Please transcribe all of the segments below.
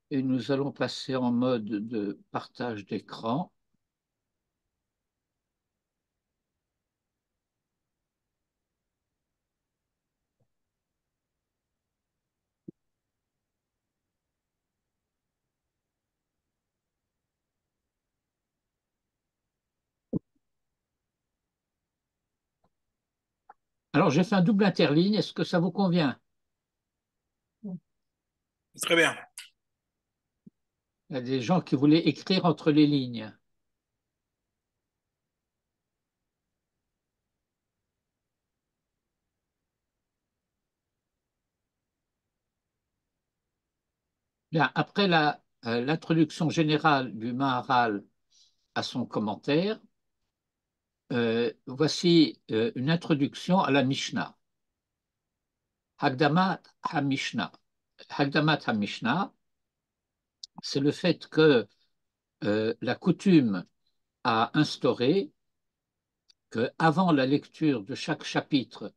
Et nous allons passer en mode de partage d'écran. Alors, j'ai fait un double interligne. Est-ce que ça vous convient? Très bien. Il y a des gens qui voulaient écrire entre les lignes. Bien, après l'introduction générale du Maharal à son commentaire, voici une introduction à la Mishnah. Hagdamat HaMishnah. Hagdamat HaMishnah, c'est le fait que la coutume a instauré qu'avant la lecture de chaque chapitre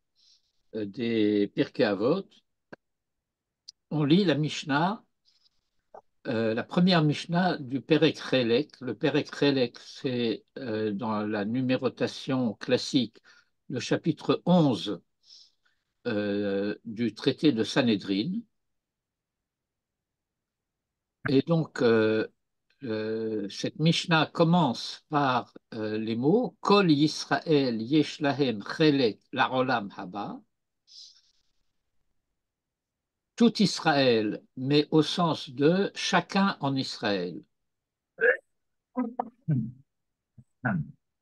des Pirkei Avot, on lit la Mishnah, la première Mishnah du Perek Chelek. Le Perek Chelek, c'est dans la numérotation classique le chapitre 11 du traité de Sanhédrin. Et donc, cette Mishnah commence par les mots Kol Yisrael yesh lahem chelek la'olam haba. Tout Israël, mais au sens de chacun en Israël.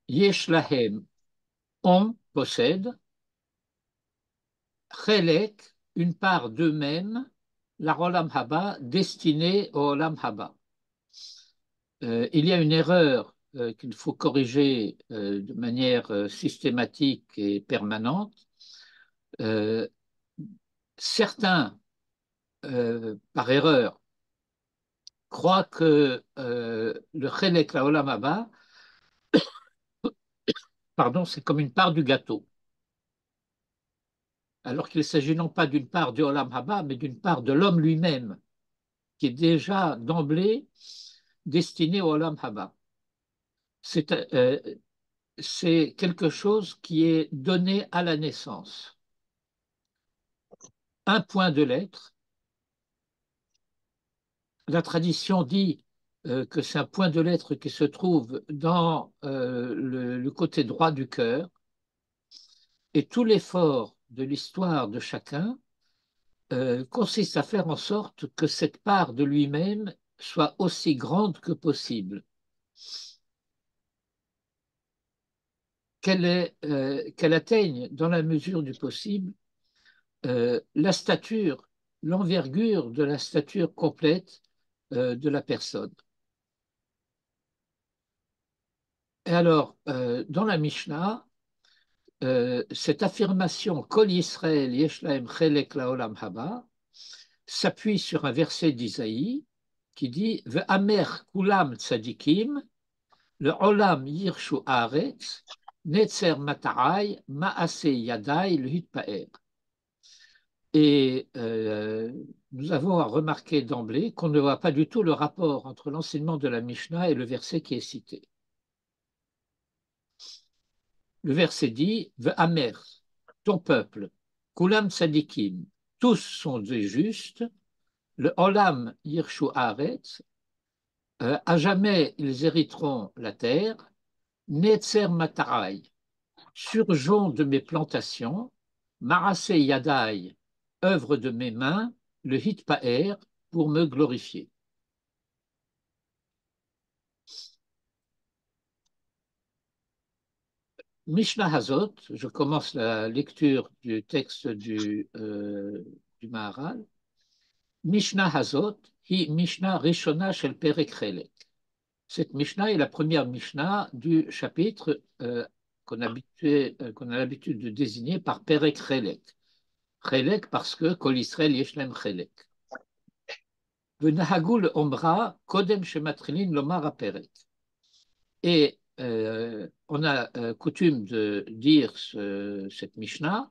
Yesh lahem, on possède, chelek, une part d'eux-mêmes, la olam haba, destinée au olam haba. Il y a une erreur qu'il faut corriger de manière systématique et permanente. Euh, Certains, par erreur, croient que le chelek la olam haba, pardon, c'est comme une part du gâteau, alors qu'il s'agit non pas d'une part du olam haba, mais d'une part de l'homme lui-même, qui est déjà d'emblée destiné au olam haba. C'est c'est quelque chose qui est donné à la naissance. Un point de l'être. La tradition dit que c'est un point de l'être qui se trouve dans le côté droit du cœur, et tout l'effort de l'histoire de chacun consiste à faire en sorte que cette part de lui-même soit aussi grande que possible, qu'elle atteigne dans la mesure du possible la stature, l'envergure de la stature complète de la personne. Et alors, dans la Mishnah, cette affirmation Kol Yisrael yesh lahem chelek laolam haba s'appuie sur un verset d'Isaïe qui dit Ve'amer kulam tzadikim le olam yirshu haaretz netzer matarai maase yadai le hitpaer. Et nous avons à remarquer d'emblée qu'on ne voit pas du tout le rapport entre l'enseignement de la Mishnah et le verset qui est cité. Le verset dit Ve'amer, ton peuple, kulam tzadikim, tous sont des justes, le olam yirshu haaretz, à jamais ils hériteront la terre, netzer matarai, surgeon de mes plantations, marase yadai, œuvre de mes mains, le hitpaer, pour me glorifier. Mishnah Hazot, je commence la lecture du texte du Maharal. Mishnah Hazot, hi Mishnah Rishona shel Perek Chelek. Cette Mishnah est la première Mishnah du chapitre qu'on a l'habitude de désigner par Perek Chelek. Chelek parce que Kol Israël Yeshlem Chelek. Venahagul Omra Kodem Shematrilin Lomar Perek. Et on a coutume de dire cette Mishnah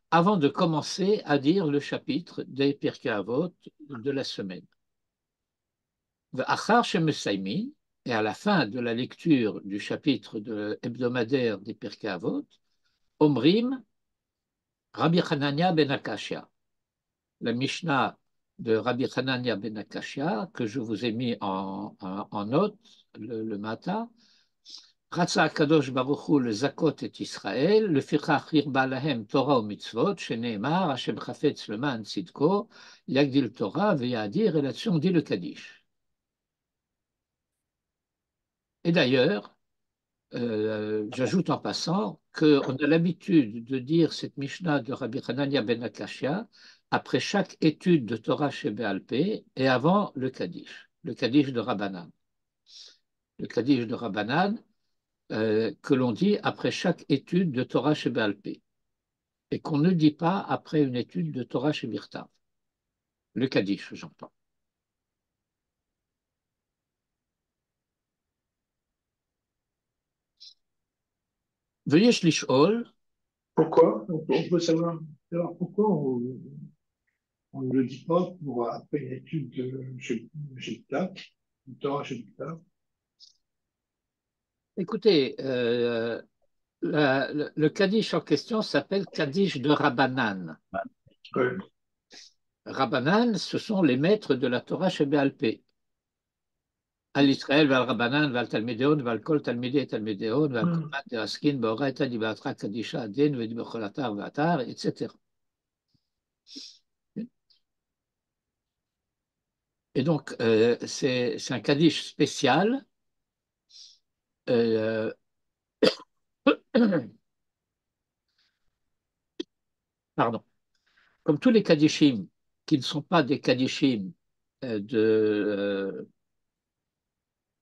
avant de commencer à dire le chapitre des Pirkei Avot de la semaine. Achar shemesaymin, et à la fin de la lecture du chapitre hebdomadaire des Pirkei Avot, Omrim, Rabbi Hanania ben Akashia, la Mishnah de Rabbi Hanania ben Akashia, que je vous ai mis en note le matin. Ratza Kadosh Baruch Hu le Zakot et Israël, le Fichach Hirba Lahem Torah ou Mitzvot, Sheneemar, Hashem Chafetz Leman Tzidko, Yagdil Torah, Veyadir, et là-dessus on dit le Kaddish. Et d'ailleurs, j'ajoute en passant qu'on a l'habitude de dire cette Mishnah de Rabbi Hanania ben Akashia après chaque étude de Torah chez Béal Pé et avant le Kaddish de Rabbanan. Le Kaddish de Rabbanan que l'on dit après chaque étude de Torah chez Béal Pé et qu'on ne dit pas après une étude de Torah chez Birtav. Le Kaddish, j'entends. Veuillez Shlishol. Pourquoi? On peut savoir pourquoi on ne le dit pas pour après une étude chez Ptah, du Torah chez Ptah. Écoutez, le Kaddish en question s'appelle Kaddish de Rabbanan. Ouais. Rabbanan, ce sont les maîtres de la Torah chez Béal Pé. Al Israël, Val Rabbanan, Val Talmideon, Val Kol Talmidei Talmideon, Val Komat Deraskin, Baoraita, Dibatra, Kadisha, Aden, Vedibacholatar, Vatar, etc. Et donc, c'est un Kaddish spécial. Euh, pardon. Comme tous les Kaddishim, qui ne sont pas des Kaddishim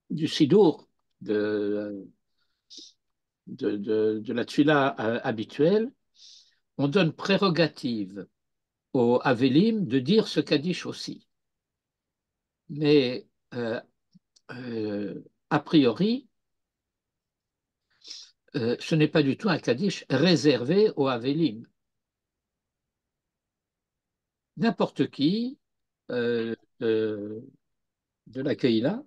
du Sidour, de la Tfila habituelle, on donne prérogative aux Avelim de dire ce Kaddish aussi. Mais a priori, ce n'est pas du tout un Kaddish réservé aux Avelim. N'importe qui euh, de, de la Keïla,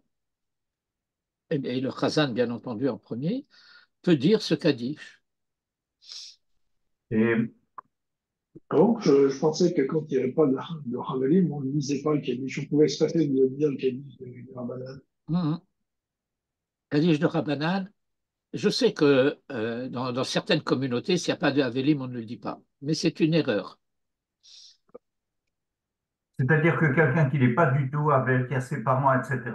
et le Chazan bien entendu en premier, peut dire ce Kaddish. Et donc, je pensais que quand il n'y avait pas de Havalim, on ne lisait pas le Kaddish. On pouvait se passer de dire le Kaddish de Rabbanan. Kaddish de Rabbanan, je sais que dans certaines communautés, s'il n'y a pas de Avelim, on ne le dit pas. Mais c'est une erreur. C'est-à-dire que quelqu'un qui n'est pas du tout avec, qui a ses parents, etc.,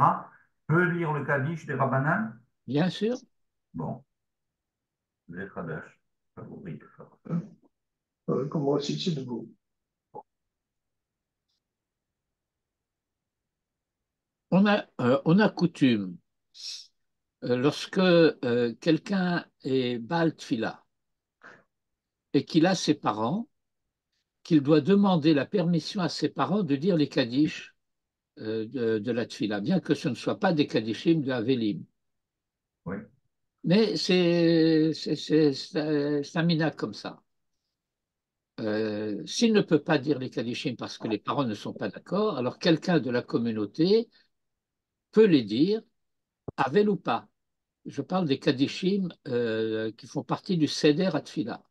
peut lire le Kaddish des Rabbanan? Bien sûr. Bon, les Khadash, favori. Hein. Comme moi aussi, c'est nouveau. On a coutume, lorsque quelqu'un est Baal Tfila et qu'il a ses parents, qu'il doit demander la permission à ses parents de dire les Kaddish de la Tfila, bien que ce ne soit pas des Kaddishim de Avelim. Oui. Mais c'est un minhag comme ça. S'il ne peut pas dire les Kaddishim parce que les parents ne sont pas d'accord, alors quelqu'un de la communauté peut les dire, Avel ou pas. Je parle des Kaddishim qui font partie du Seder Atfila.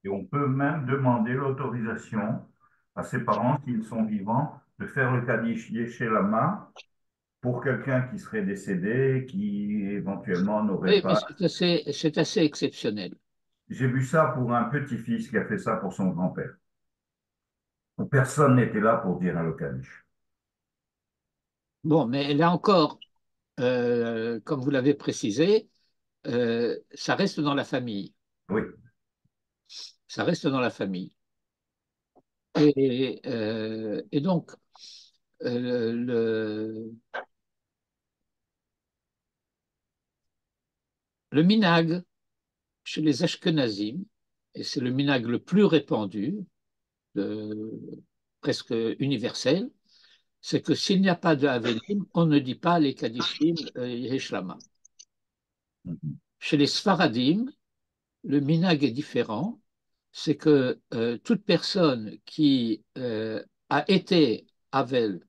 Et on peut même demander l'autorisation à ses parents, s'ils sont vivants, de faire le Kaddish Yeshe Lama pour quelqu'un qui serait décédé, qui éventuellement n'aurait Oui, mais pas. c'est assez exceptionnel. J'ai vu ça pour un petit-fils qui a fait ça pour son grand-père. Personne n'était là pour dire un le Kaddish. Bon, mais là encore, comme vous l'avez précisé, ça reste dans la famille. Oui. Ça reste dans la famille. Et donc, le minhag chez les Ashkenazim, et c'est le minhag le plus répandu, presque universel, c'est que s'il n'y a pas de Havelim, on ne dit pas les Kadishim Yeshlama. Mhm. Chez les Sfaradim, le minhag est différent, c'est que toute personne qui a été Havel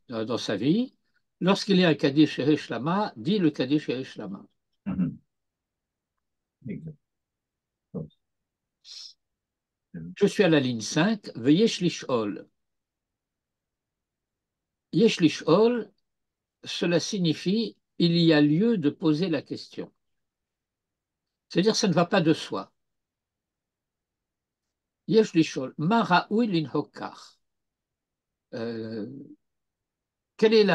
dans sa vie, lorsqu'il y a un Kaddish Yeresh Lama, dit le Kaddish Yeresh Lama. Mhm. Exact. Je suis à la ligne 5, Veyesh Lishol. Yesh Lishol, cela signifie il y a lieu de poser la question. C'est-à-dire ça ne va pas de soi. Yesh Lishol, Ma Ra'ui Linhokar. Quelle est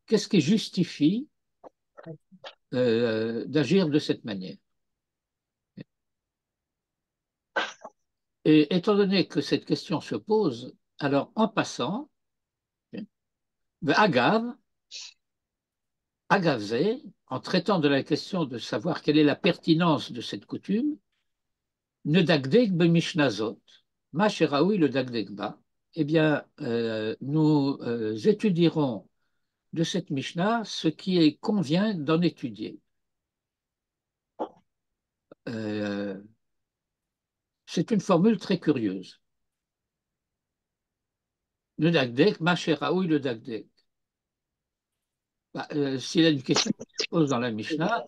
qu'est-ce qui justifie d'agir de cette manière? Et étant donné que cette question se pose, alors en passant, Agav, Agavze, en traitant de la question de savoir quelle est la pertinence de cette coutume, ne dagdeg be mishnazot, ma sheraoui le dagdeg ba, eh bien, nous étudierons de cette Mishnah ce qui convient d'en étudier. C'est une formule très curieuse. Le dagdeg, ma sheraoui le dagdeg. S'il y a une question qui se pose dans la Mishnah,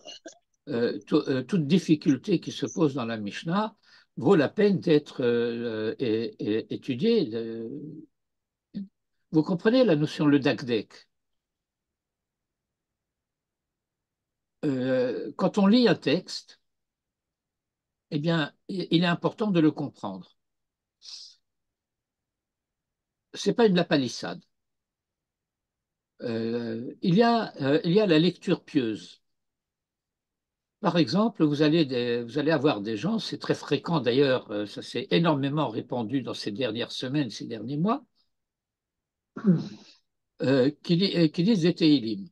toute difficulté qui se pose dans la Mishnah vaut la peine d'être étudiée. Vous comprenez la notion le dagdek? Quand on lit un texte, eh bien, il est important de le comprendre. C'est pas une lapalissade. Il y a la lecture pieuse. Par exemple, vous allez avoir des gens, c'est très fréquent d'ailleurs, ça s'est énormément répandu dans ces dernières semaines, ces derniers mois, qui disent des Tehillim.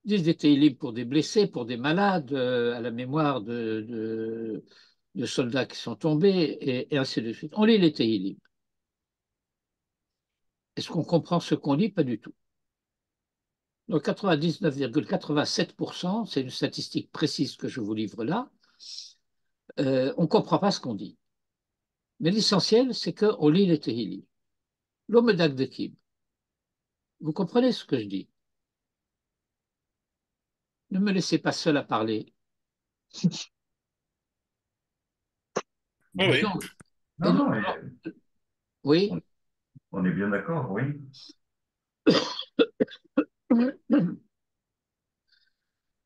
Ils disent des Tehillim pour des blessés, pour des malades, à la mémoire de soldats qui sont tombés, et ainsi de suite. On lit les Tehillim. Est-ce qu'on comprend ce qu'on lit? Pas du tout. Donc 99,87%, c'est une statistique précise que je vous livre là, on ne comprend pas ce qu'on dit. Mais l'essentiel, c'est qu'on lit les Tehillim. L'homme d'Agdekim. Vous comprenez ce que je dis? Ne me laissez pas seul à parler. Oui, Et oui. donc, et Non, donc, non, oui. on est bien d'accord, oui.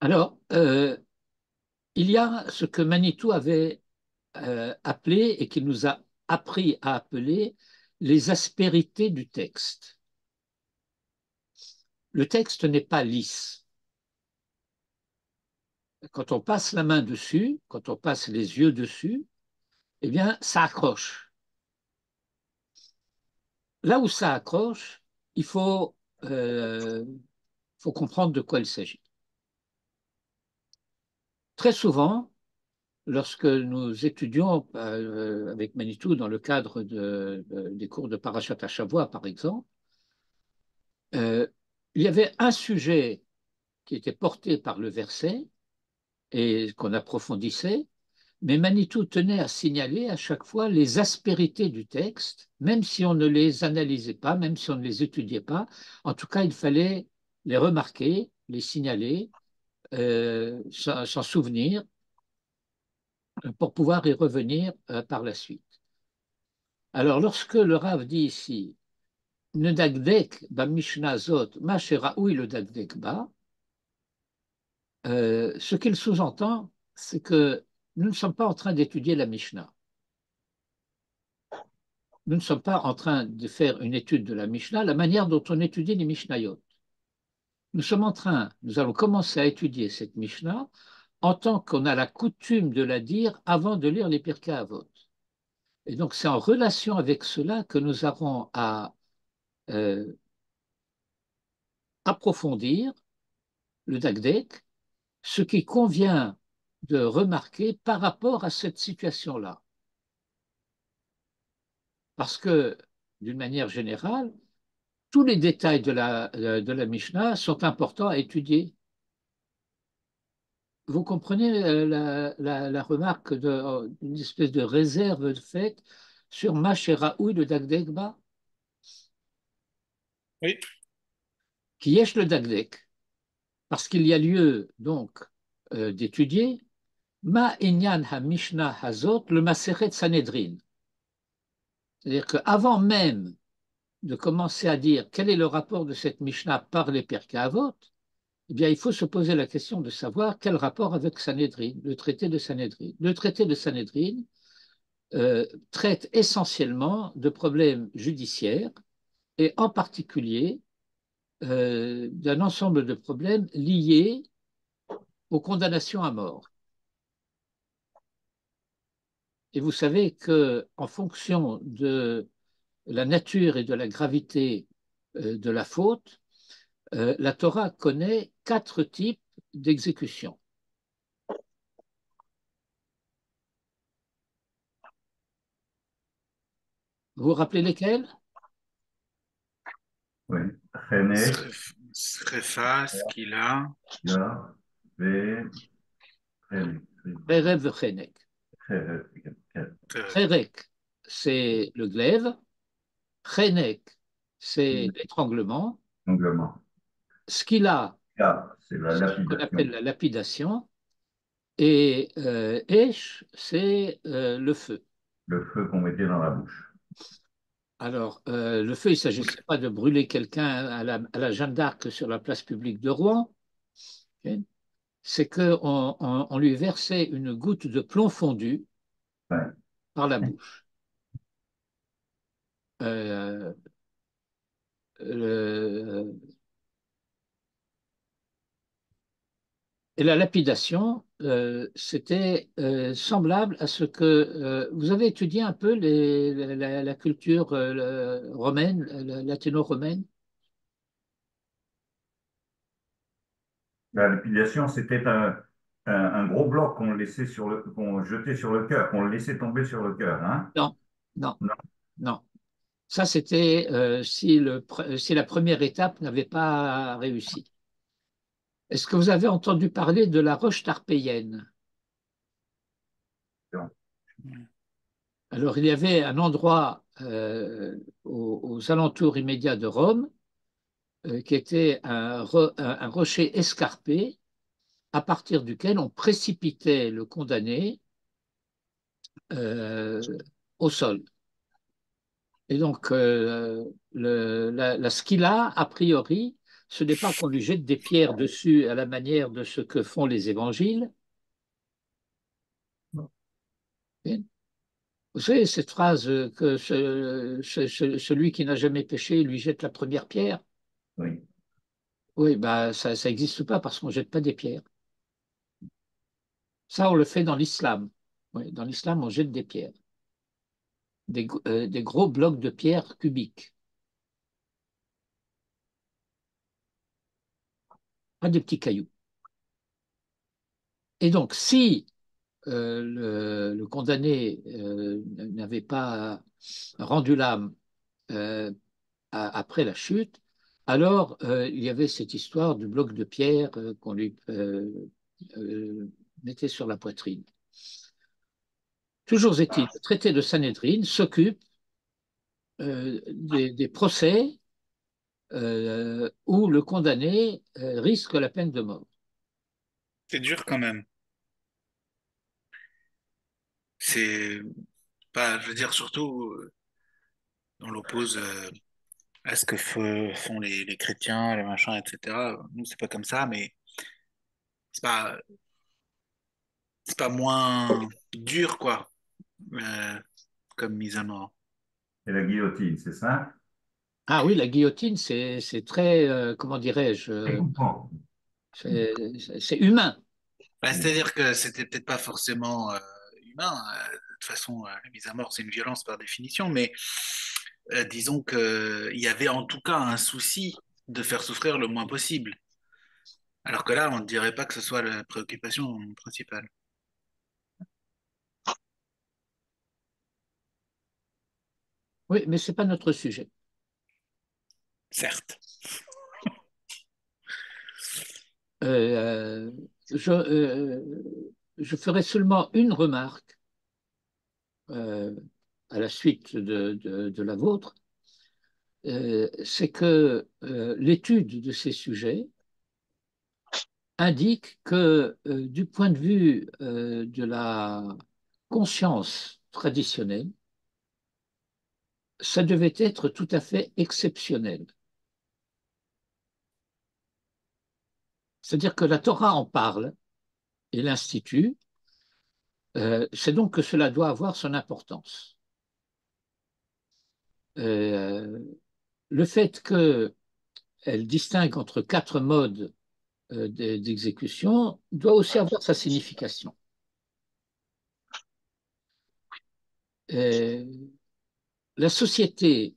Alors, il y a ce que Manitou avait appelé et qui nous a appris à appeler les aspérités du texte. Le texte n'est pas lisse. Quand on passe la main dessus, quand on passe les yeux dessus, eh bien, ça accroche. Là où ça accroche, il faut comprendre de quoi il s'agit. Très souvent, lorsque nous étudions avec Manitou dans le cadre des cours de Parashat Hashavua, par exemple, euh, il y avait un sujet qui était porté par le verset et qu'on approfondissait, mais Manitou tenait à signaler à chaque fois les aspérités du texte, même si on ne les analysait pas, même si on ne les étudiait pas. En tout cas, il fallait les remarquer, les signaler, s'en souvenir pour pouvoir y revenir par la suite. Alors, lorsque le Rav dit ici, ne dagdek ba mishnah zot ma sheraoui le dagdek ba, ce qu'il sous-entend, c'est que nous ne sommes pas en train d'étudier la Mishnah. Nous ne sommes pas en train de faire une étude de la Mishnah, la manière dont on étudie les Mishnayot. Nous allons commencer à étudier cette Mishnah en tant qu'on a la coutume de la dire avant de lire les Pirkei Avot. Et donc c'est en relation avec cela que nous avons à euh, approfondir le Dagdek, ce qui convient de remarquer par rapport à cette situation-là. Parce que, d'une manière générale, tous les détails de la Mishnah sont importants à étudier. vous comprenez la remarque d'une espèce de réserve faite sur Mash et Raoui le Dagdegba, Oui. qui est le Dagdeg, parce qu'il y a lieu donc d'étudier Ma Inyan HaMishnah Hazot, le Maseret Sanhedrin. C'est-à-dire qu'avant même de commencer à dire quel est le rapport de cette Mishnah par les Pirkei Avot, eh bien, il faut se poser la question de savoir quel rapport avec Sanhedrin, le traité de Sanhedrin. Le traité de Sanhedrin traite essentiellement de problèmes judiciaires et en particulier d'un ensemble de problèmes liés aux condamnations à mort. Et vous savez qu'en fonction de la nature et de la gravité de la faute, la Torah connaît 4 types d'exécution. Vous vous rappelez lesquels? Oui. Chenek, Srefa, Skila. Ya, Ve, Chenek. Erev Chenek. Cherek, c'est le glaive. Chenek, c'est l'étranglement. L'onglement. Skila, Ya, c'est la c'est ce qu'on appelle lapidation. la lapidation. Et Esh, c'est le feu. Le feu qu'on mettait dans la bouche. Alors, le feu, il ne s'agissait pas de brûler quelqu'un à la Jeanne d'Arc sur la place publique de Rouen. Okay. C'est qu'on lui versait une goutte de plomb fondu Ouais. par la bouche. Euh, le- et la lapidation, c'était semblable à ce que vous avez étudié un peu la culture romaine, latino-romaine. La lapidation, c'était un gros bloc qu'on jetait sur le cœur, qu'on laissait tomber sur le cœur, hein? Non, non, Non. non. Ça, c'était si la première étape n'avait pas réussi. Est-ce que vous avez entendu parler de la roche tarpéienne? Non. Alors, il y avait un endroit aux alentours immédiats de Rome qui était un rocher escarpé à partir duquel on précipitait le condamné euh, au sol. Et donc, la skilla, a priori, ce n'est pas qu'on lui jette des pierres dessus à la manière de ce que font les évangiles. Vous savez, cette phrase que celui qui n'a jamais péché lui jette la première pierre. Oui. Oui, bah, ça n'existe pas parce qu'on ne jette pas des pierres. Ça, on le fait dans l'islam. Oui, dans l'islam, on jette des pierres. Des gros blocs de pierre cubiques. Pas des petits cailloux. Et donc, si le condamné n'avait pas rendu l'âme après la chute, alors il y avait cette histoire du bloc de pierre qu'on lui mettait sur la poitrine. Toujours est-il, le traité de Sanhedrin s'occupe des procès où le condamné risque la peine de mort. C'est dur quand même. C'est pas, je veux dire, surtout, on l'oppose à ce que font les chrétiens, les machins, etc. Nous, c'est pas comme ça, mais c'est pas, c'est pas moins dur, quoi, euh, comme mise à mort. Et la guillotine, c'est ça? Ah oui, la guillotine, c'est très, comment dirais-je, Bon. c'est humain. Bah, c'est-à-dire que c'était peut-être pas forcément humain. De toute façon, la mise à mort, c'est une violence par définition, mais disons que il y avait en tout cas un souci de faire souffrir le moins possible. Alors que là, on ne dirait pas que ce soit la préoccupation principale. Oui, mais ce n'est pas notre sujet. Certes. Euh, je, je ferai seulement une remarque euh, à la suite de la vôtre, c'est que l'étude de ces sujets indique que du point de vue de la conscience traditionnelle, ça devait être tout à fait exceptionnel. C'est-à-dire que la Torah en parle et l'institue, c'est donc que cela doit avoir son importance. Euh, le fait qu'elle distingue entre quatre modes d'exécution doit aussi avoir sa signification. La société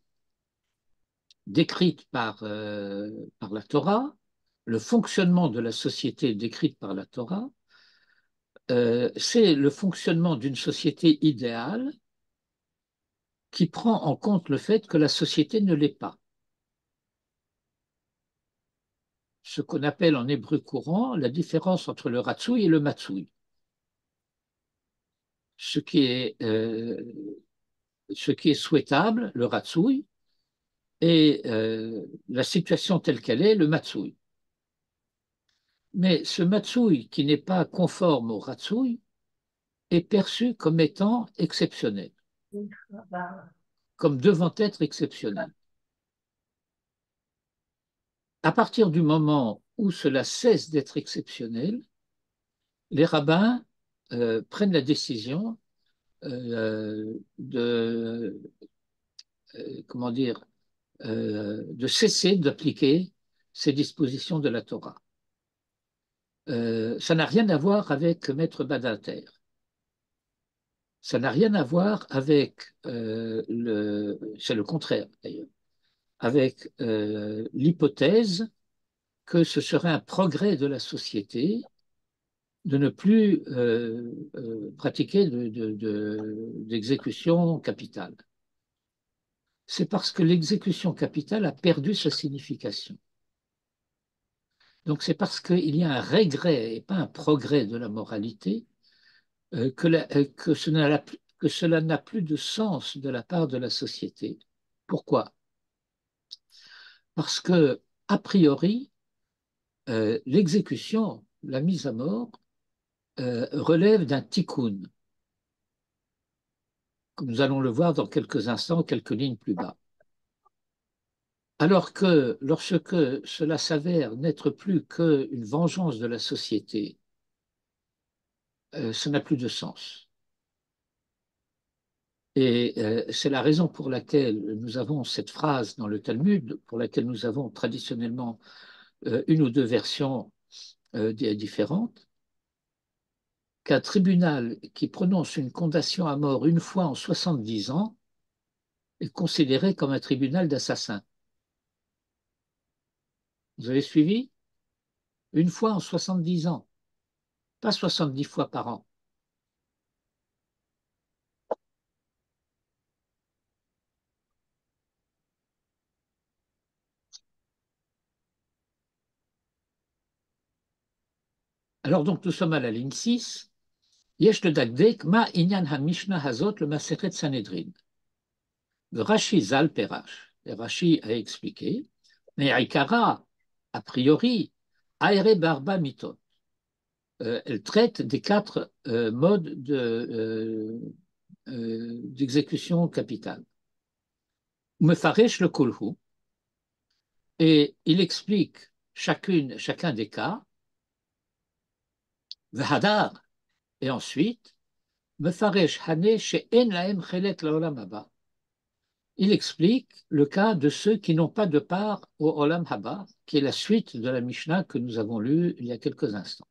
décrite par la Torah, le fonctionnement de la société décrite par la Torah, c'est le fonctionnement d'une société idéale qui prend en compte le fait que la société ne l'est pas. Ce qu'on appelle en hébreu courant la différence entre le ratsouï et le matsouï. Ce qui est souhaitable, le ratsouï, et la situation telle qu'elle est, le matsouï. Mais ce matsouï qui n'est pas conforme au ratsouï est perçu comme étant exceptionnel, comme devant être exceptionnel. À partir du moment où cela cesse d'être exceptionnel, les rabbins prennent la décision comment dire, de cesser d'appliquer ces dispositions de la Torah. Ça n'a rien à voir avec Maître Badater. Ça n'a rien à voir avec c'est le contraire d'ailleurs, avec l'hypothèse que ce serait un progrès de la société de ne plus pratiquer d'exécution capitale. C'est parce que l'exécution capitale a perdu sa signification. Donc c'est parce qu'il y a un régret et pas un progrès de la moralité que cela n'a plus de sens de la part de la société. Pourquoi? Parce que, a priori, l'exécution, la mise à mort, relève d'un tikkun, comme nous allons le voir dans quelques instants, quelques lignes plus bas. Alors que lorsque cela s'avère n'être plus qu'une vengeance de la société, ça n'a plus de sens. Et c'est la raison pour laquelle nous avons cette phrase dans le Talmud, pour laquelle nous avons traditionnellement une ou deux versions différentes, qu'un tribunal qui prononce une condamnation à mort une fois en 70 ans est considéré comme un tribunal d'assassins. Vous avez suivi? Une fois en 70 ans, pas 70 fois par an. Alors donc nous sommes à la ligne 6. Yesh ledakdek ma inyan ha-mishnah hazot le Masechet Sanhedrin. Le Rashi Zal Perash. Le Rashi a expliqué, mais Aikara, a priori, Aere Barba Mitot. Elle traite des quatre modes d'exécution capitale. Mefaresh le Kulhu. Et il explique chacun des cas. Vehadar. Et ensuite, Mefaresh Hane she'en lahem chelek laolam haba. Il explique le cas de ceux qui n'ont pas de part au Olam Haba, qui est la suite de la Mishnah que nous avons lue il y a quelques instants.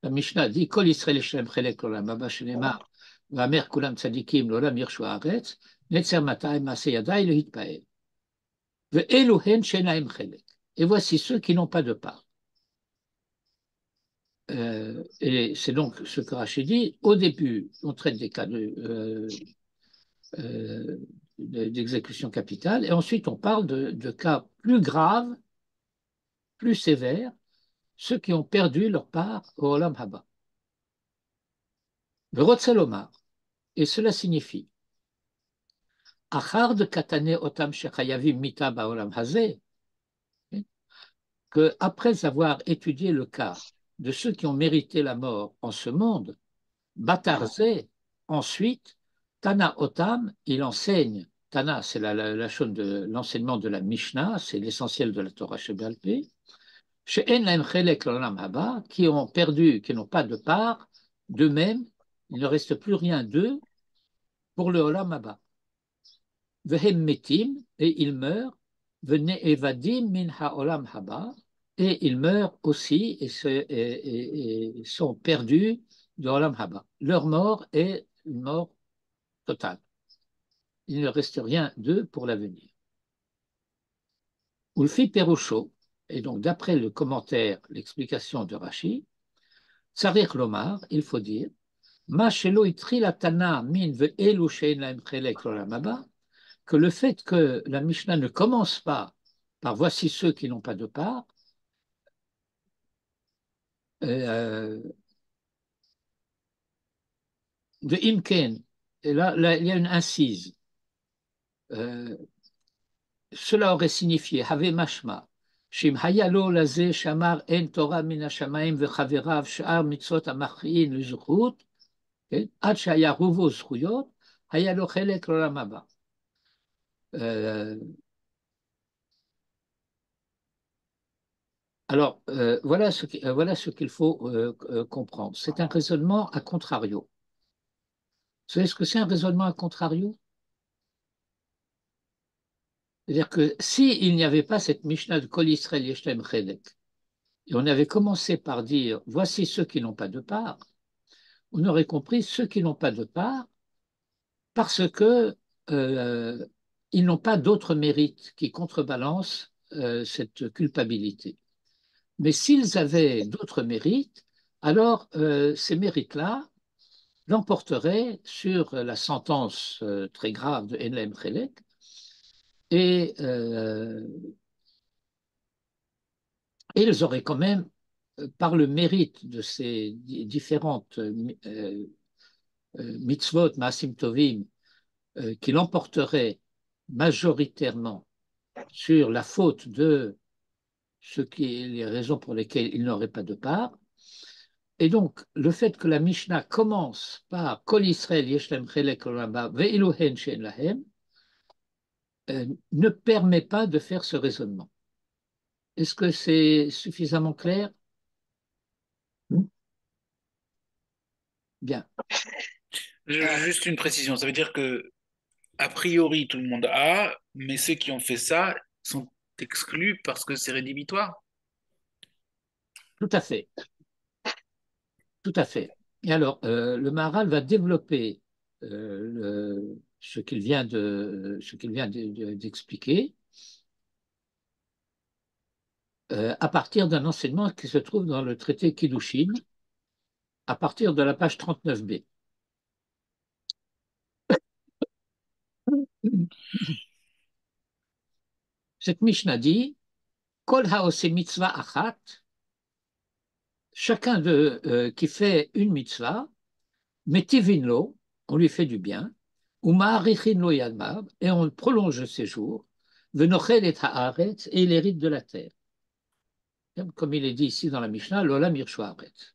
La Mishnah dit Kol Yisrael Shem Chelek Olam Haba Shenemar Vamer Kulam Tzadikim Lolam Yirshu Haaretz Netzer Matay Maaseh Yadai Lehitpael Ve'elu Hen Shenaim Chelek. Et voici ceux qui n'ont pas de part. Et c'est donc ce que Rachid dit. Au début, on traite des cas d'exécution capitale, et ensuite on parle de cas plus graves, plus sévères, ceux qui ont perdu leur part au Olam Haba. Verotzelomar, et cela signifie Achar de katane otam shechayavim mita baolam hazeh, que après avoir étudié le cas de ceux qui ont mérité la mort en ce monde, Batarze, ensuite, Tana Otam, il enseigne, Tana, c'est l'enseignement de la Mishnah, c'est l'essentiel de la Torah Shebalpé, chez En Lahem Chelek l'Olam Haba, qui ont perdu, qui n'ont pas de part, d'eux-mêmes, il ne reste plus rien d'eux pour le Olam Haba. Vehem Metim, et ils meurent, Vene Evadim min ha-Olam Haba, et ils meurent aussi et sont perdus de Olam Haba. Leur mort est une mort totale. Il ne reste rien d'eux pour l'avenir. Ulfi Perusho, et donc d'après le commentaire, l'explication de Rashi, Tsarich Lomar, il faut dire, Ma shelo itri la tana min ve'elu she'en lahem chelek l'olam haba, que le fait que la Mishnah ne commence pas par voici ceux qui n'ont pas de part, de Imken, et là, il y a une incise. Cela aurait signifié Have Mashma, Shim Hayalo Laze Shamar En Torah Min Hashamaim Vechaverav Shar Mitzvot Amachriin Lezuchut, Ad Shaya Ruvo Zchuyot, Hayalo Chelek L'Olam Haba. Alors, voilà ce qu'il faut comprendre. C'est un raisonnement à contrario. Vous savez ce que c'est un raisonnement à contrario? C'est-à-dire que s'il n'y avait pas cette Mishnah de Kol Yisrael Yeshtem Chelek, et on avait commencé par dire voici ceux qui n'ont pas de part, on aurait compris ceux qui n'ont pas de part parce que ils n'ont pas d'autres mérites qui contrebalancent cette culpabilité. Mais s'ils avaient d'autres mérites, alors ces mérites-là l'emporteraient sur la sentence très grave de En Lahem Chelek et ils auraient quand même, par le mérite de ces différentes mitzvot, maasim tovim, qui l'emporteraient majoritairement sur la faute de les raisons pour lesquelles il n'aurait pas de part. Et donc, le fait que la Mishnah commence par Kol Yisrael Yeshlem Chelek Olam Haba Ve'ilu Hen She'en Lahem ne permet pas de faire ce raisonnement. Est-ce que c'est suffisamment clair? Bien. Juste une précision, ça veut dire que a priori tout le monde a, mais ceux qui ont fait ça sont exclus parce que c'est rédhibitoire. Tout à fait. Tout à fait. Et alors, le Maharal va développer ce qu'il vient d'expliquer à partir d'un enseignement qui se trouve dans le traité Kiddushin, à partir de la page 39b. Cette Mishnah dit Kol haose mitzvah achat, chacun qui fait une mitzvah, metivin lo, on lui fait du bien, ou ma'arichin lo yadmav, et on prolonge ses jours, venochel et haaretz, et il hérite de la terre. Comme il est dit ici dans la Mishnah, l'olam yirshu haaretz.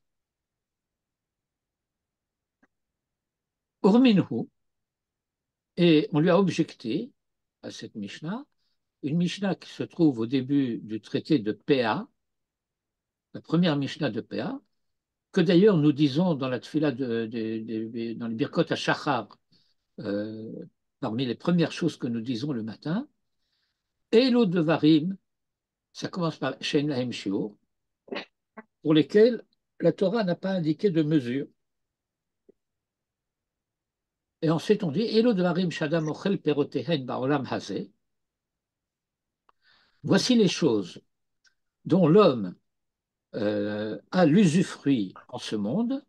Urminhu, et on lui a objecté à cette Mishnah, une Mishnah qui se trouve au début du traité de Péa, la première Mishnah de Péa, que d'ailleurs nous disons dans la Tfila dans le Birkot HaShachar, parmi les premières choses que nous disons le matin, et l'autre de Varim, ça commence par Shein Lahem Shiur, pour lesquels la Torah n'a pas indiqué de mesure. Et ensuite on dit Elo Dvarim Shadam Ochel Perotehen Baolam Hazeh. Voici les choses dont l'homme a l'usufruit en ce monde.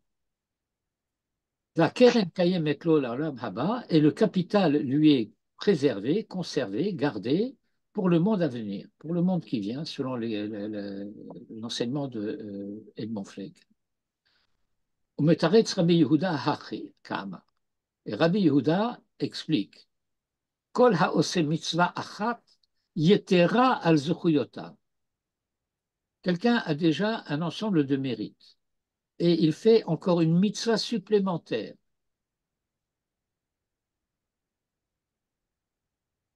La Keren Kayem et l'Olam Haba, et le capital lui est préservé, conservé, gardé pour le monde à venir, pour le monde qui vient, selon l'enseignement de Edmond Flegg. Umetaretz Rabbi Yehuda hachi kama. Et Rabbi Yehuda explique Kol haose mitzvah achat yetera al zuchuyotav. Quelqu'un a déjà un ensemble de mérites et il fait encore une mitzvah supplémentaire.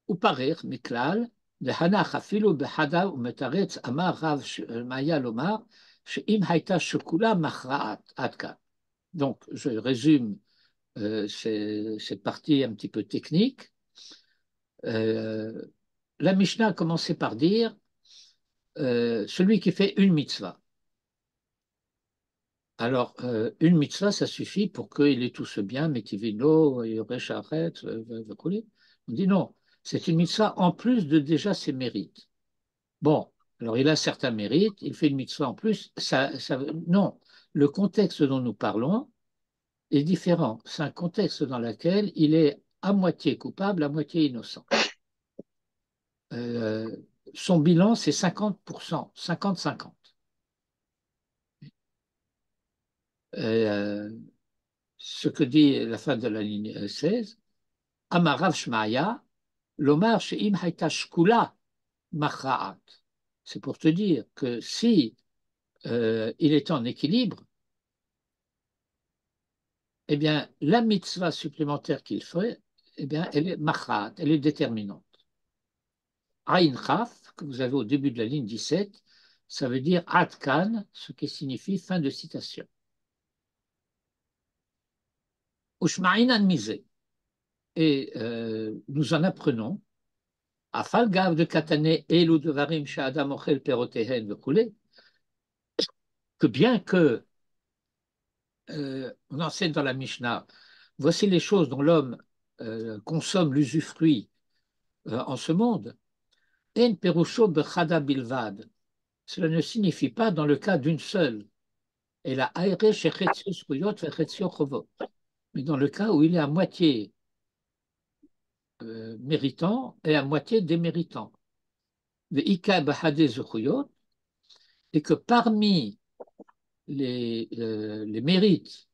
Uparer miklal de hanach afilu behada umetaretz amar rav maya lomar she'im hayta shekula machra'at adka. Donc, je résume cette partie un petit peu technique. La Mishnah a commencé par dire celui qui fait une mitzvah. Alors, une mitzvah, ça suffit pour qu'il ait tout ce bien, metivino, yoresh aret, on dit non, c'est une mitzvah en plus de déjà ses mérites. Bon, alors il a certains mérites, il fait une mitzvah en plus, non, le contexte dont nous parlons est différent. C'est un contexte dans lequel il est à moitié coupable, à moitié innocent. Son bilan, c'est 50%, 50-50. Ce que dit la fin de la ligne 16, Amarav Shmaya, Lomar Sheim Haïta Shkula Machra'at. C'est pour te dire que si il est en équilibre, eh bien, la mitzvah supplémentaire qu'il ferait, eh bien, elle est Machra'at, elle est déterminante. Aïn Chaf, que vous avez au début de la ligne 17, ça veut dire Adkan, ce qui signifie fin de citation. Ushma'inan Mizé. Et nous en apprenons, Afal Gav de Katane, Elu Devarim Sha'adam Ochel Perotehen Vekoulé, que bien que on enseigne dans la Mishnah, voici les choses dont l'homme consomme l'usufruit en ce monde, En Perusho Bechada Bilvad. Cela ne signifie pas dans le cas d'une seule. Et la Aire Shechetzio Skuyot Vechetzio Chovot. Mais dans le cas où il est à moitié méritant et à moitié déméritant. Ve'ika Bahade Zechuyot. Et que parmi les mérites,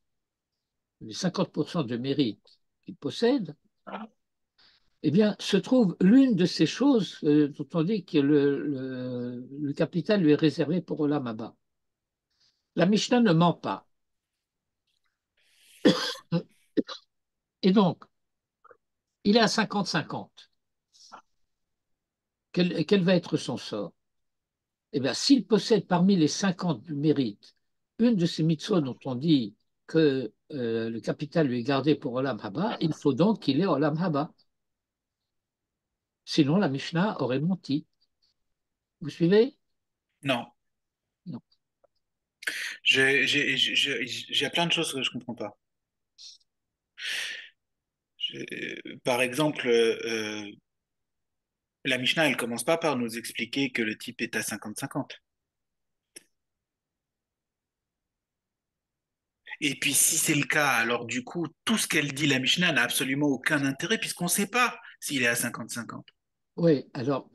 les 50% de mérites qu'il possède, eh bien, se trouve l'une de ces choses dont on dit que le capital lui est réservé pour Olam Haba. La Mishnah ne ment pas. Et donc, il est à 50-50. Quel va être son sort? Eh bien, s'il possède parmi les 50 du mérite une de ces mitzvot dont on dit que le capital lui est gardé pour Olam Haba, il faut donc qu'il ait Olam Haba. Sinon, la Mishnah aurait menti. Vous suivez? Non. Non. J'ai plein de choses que je comprends pas. Par exemple, la Mishnah, elle commence pas par nous expliquer que le type est à 50-50. Et puis, si c'est le cas, alors du coup, tout ce qu'elle dit, la Mishnah, n'a absolument aucun intérêt puisqu'on ne sait pas s'il est à 50-50. Oui, alors,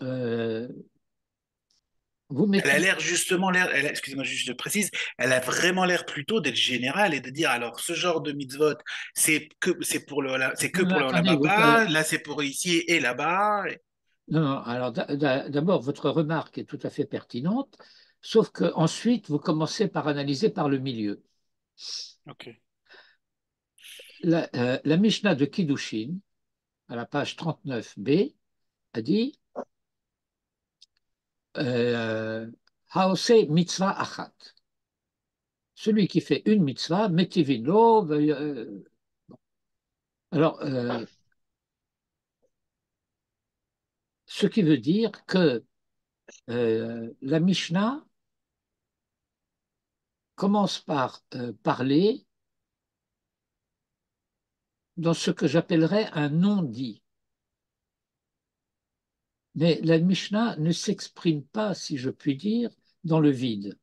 vous Elle a mettez. l'air justement, excusez-moi, juste je précise, elle a vraiment l'air plutôt d'être générale et de dire, alors, ce genre de mitzvot, c'est que Non, non, pour le Olam attendez, Haba, là, c'est pour ici et là-bas. non, non, alors d'abord, votre remarque est tout à fait pertinente, sauf que ensuite vous commencez par analyser par le milieu. Ok. La Mishnah de Kiddushin, à la page 39b, a dit Haose mitzvah achat. Celui qui fait une mitzvah, metivino. Alors, ce qui veut dire que la Mishnah commence par parler dans ce que j'appellerais un non-dit. Mais la Mishnah ne s'exprime pas, si je puis dire, dans le vide.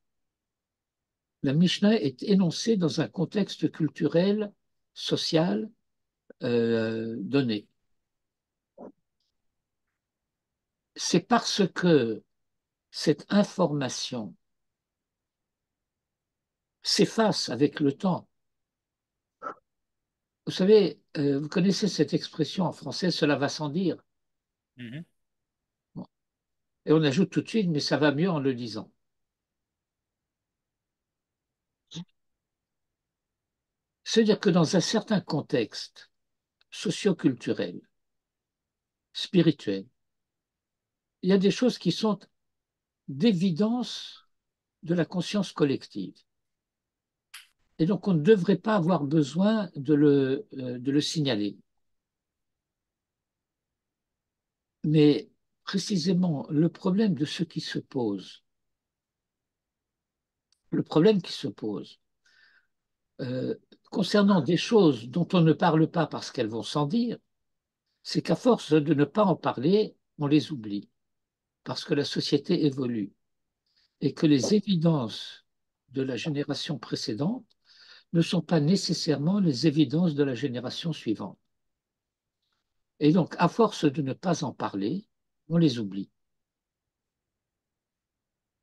La Mishnah est énoncée dans un contexte culturel, social donné. c'est parce que cette information s'efface avec le temps. Vous savez, vous connaissez cette expression en français, cela va sans dire. Mhm. Bon. Et on ajoute tout de suite, mais ça va mieux en le disant. C'est-à-dire que dans un certain contexte socio-culturel, spirituel, il y a des choses qui sont d'évidence de la conscience collective. Et donc, on ne devrait pas avoir besoin de le signaler. Mais précisément, le problème qui se pose euh, concernant des choses dont on ne parle pas parce qu'elles vont sans dire, c'est qu'à force de ne pas en parler, on les oublie, parce que la société évolue et que les évidences de la génération précédente ne sont pas nécessairement les évidences de la génération suivante. Et donc, à force de ne pas en parler, on les oublie.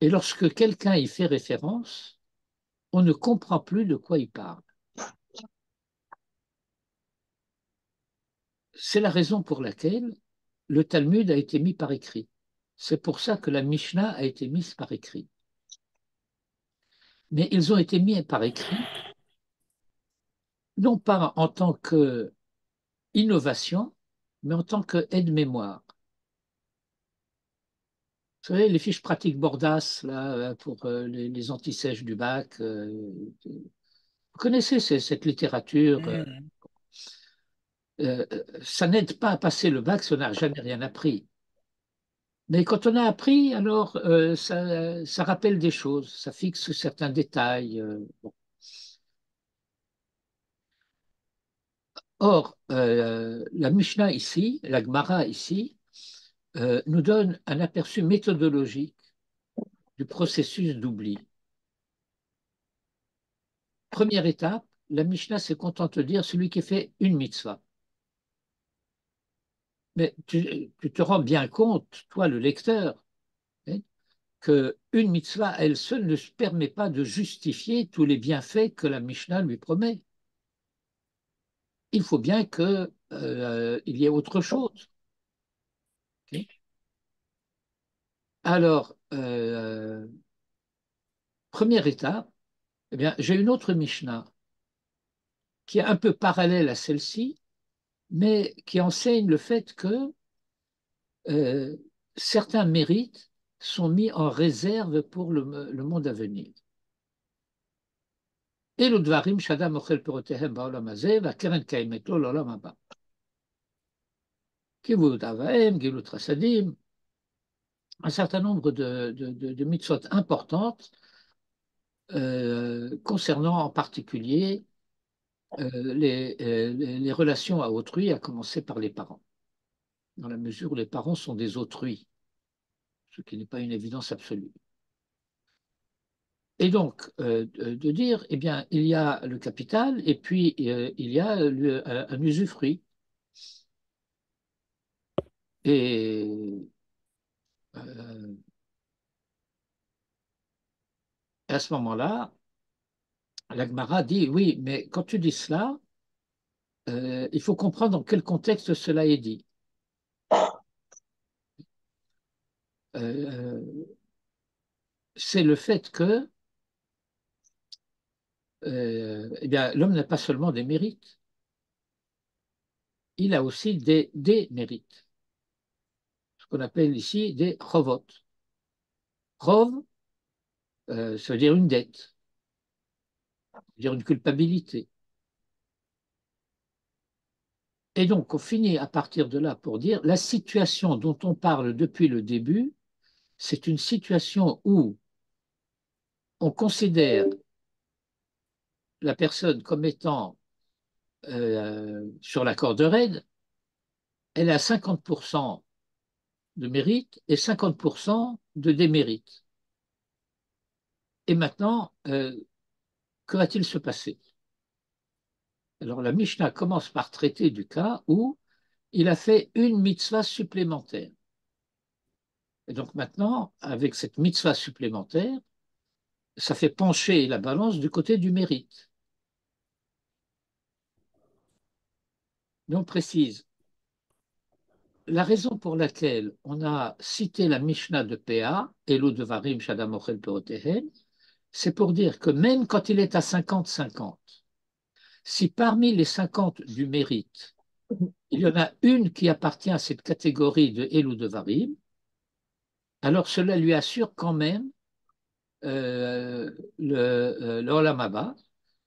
Et lorsque quelqu'un y fait référence, on ne comprend plus de quoi il parle. C'est la raison pour laquelle le Talmud a été mis par écrit. C'est pour ça que la Mishnah a été mise par écrit. Mais ils ont été mis par écrit, non pas en tant qu'innovation, mais en tant qu'aide-mémoire. Vous savez, les fiches pratiques Bordas, là, pour les antisèches du bac, vous connaissez cette littérature. Mhm. Ça n'aide pas à passer le bac si on n'a jamais rien appris. Mais quand on a appris, alors ça rappelle des choses, ça fixe certains détails. Bon. Or, la Mishnah ici, la Gemara ici, nous donne un aperçu méthodologique du processus d'oubli. Première étape, la Mishnah se contente de dire celui qui fait une mitzvah. Mais tu te rends bien compte, toi le lecteur, hein, qu'une mitzvah à elle seule ne se permet pas de justifier tous les bienfaits que la Mishnah lui promet. Il faut bien qu'il y ait autre chose. Okay. Alors, première étape, eh bien, j'ai une autre Mishnah qui est un peu parallèle à celle-ci, mais qui enseigne le fait que euh, certains mérites sont mis en réserve pour le monde à venir. אלו דברים שאדם אוכל פירותיהם בעולם הזה, והקרן קיימת לו לעולם הבא. כיבוד אב ואם, גמילות חסדים, un certain nombre de mitzvot importantes concernant en particulier les relations à autrui, à commencer par les parents, dans la mesure où les parents sont des autrui, ce qui n'est pas une évidence absolue. Et donc, de dire, eh bien, il y a le capital et puis il y a un usufruit. Et à ce moment-là, la Gemara dit, oui, mais quand tu dis cela, il faut comprendre dans quel contexte cela est dit. C'est le fait que eh bien, l'homme n'a pas seulement des mérites, il a aussi des démérites, ce qu'on appelle ici des chovot. Chov, ça veut dire une dette, ça veut dire une culpabilité. Et donc, on finit à partir de là pour dire la situation dont on parle depuis le début, c'est une situation où on considère la personne comme étant sur la corde raide, elle a 50% de mérite et 50% de démérite. Et maintenant, que va-t-il se passer? Alors la Mishnah commence par traiter du cas où il a fait une mitzvah supplémentaire. Et donc maintenant, avec cette mitzvah supplémentaire, ça fait pencher la balance du côté du mérite. Mais on précise, la raison pour laquelle on a cité la Mishnah de Péa, Elo Devarim Shadam Ochel Peotehen, c'est pour dire que même quand il est à 50-50, si parmi les 50 du mérite, il y en a une qui appartient à cette catégorie de Elo Devarim, alors cela lui assure quand même le Olam Haba,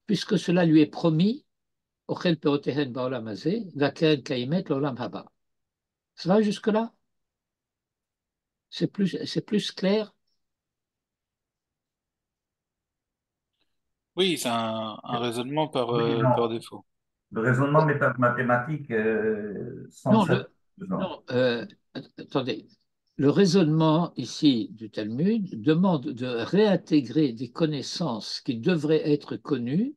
puisque cela lui est promis, Ochel Peotehen Baolam Hazeh, Vakeren Kaimet l'Olam Haba. Ça va jusque-là? C'est plus clair? Oui, c'est un raisonnement Oui, non. par défaut. Le raisonnement mathématique semble Non, satisfaisant. non attendez. Le raisonnement ici du Talmud demande de réintégrer des connaissances qui devraient être connues,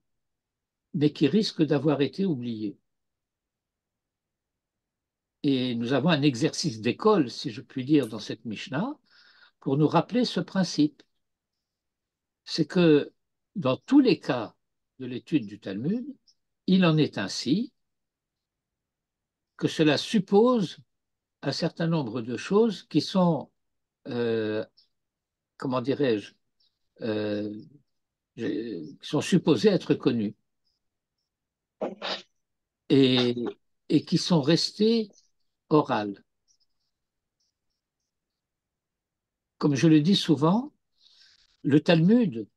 mais qui risquent d'avoir été oubliées. Et nous avons un exercice d'école, si je puis dire, dans cette Mishnah, pour nous rappeler ce principe. C'est que dans tous les cas de l'étude du Talmud, il en est ainsi que cela suppose un certain nombre de choses qui sont, euh, comment dirais-je, euh, qui sont supposées être connues et, et qui sont restées orales. Comme je le dis souvent, le Talmud,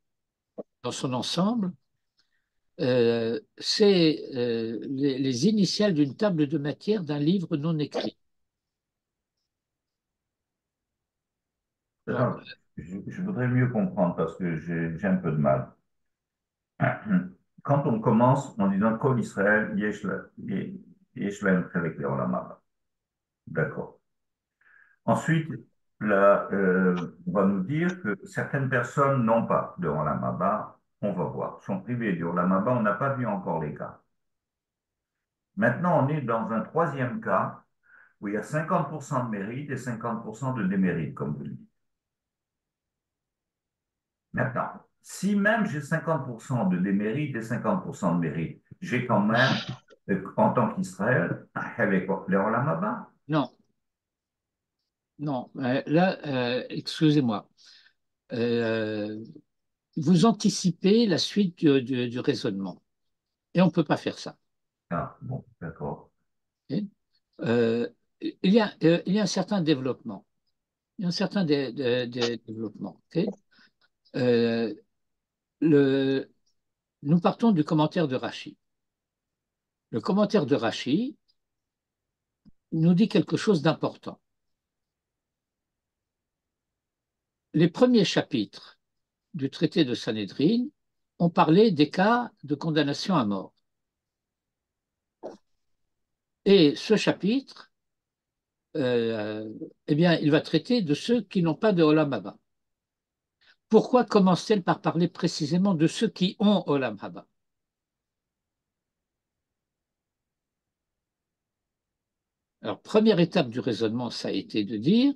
dans son ensemble, c'est les initiales d'une table de matière d'un livre non écrit. Donc, Alors, je voudrais mieux comprendre parce que j'ai un peu de mal. Quand on commence en disant Kol Israël, Yesh Lahem Chelek Le'olam Haba. D'accord. Ensuite, là, on va nous dire que certaines personnes n'ont pas de Olam Haba. On va voir. Sont privées du Olam Haba. On n'a pas vu encore les cas. Maintenant, on est dans un troisième cas où il y a 50% de mérite et 50% de démérite, comme vous le dites. Maintenant, si même j'ai 50% de démérite et 50% de mérite, j'ai quand même, en tant qu'Israël, avec le Olam Haba. non, non, là, excusez-moi. Euh, vous anticipez la suite du raisonnement. Et on ne peut pas faire ça. Ah, bon, d'accord. Ok. Euh, il y a un certain développement. Il y a un certain développement. Ok. Euh, le, nous partons du commentaire de Rachi. Le commentaire de Rachi nous dit quelque chose d'important. Les premiers chapitres du traité de Sanhédrin ont parlé des cas de condamnation à mort. Et ce chapitre, eh bien, il va traiter de ceux qui n'ont pas de Olam Haba. Pourquoi commence-t-elle par parler précisément de ceux qui ont Olam Haba? Alors, première étape du raisonnement, ça a été de dire,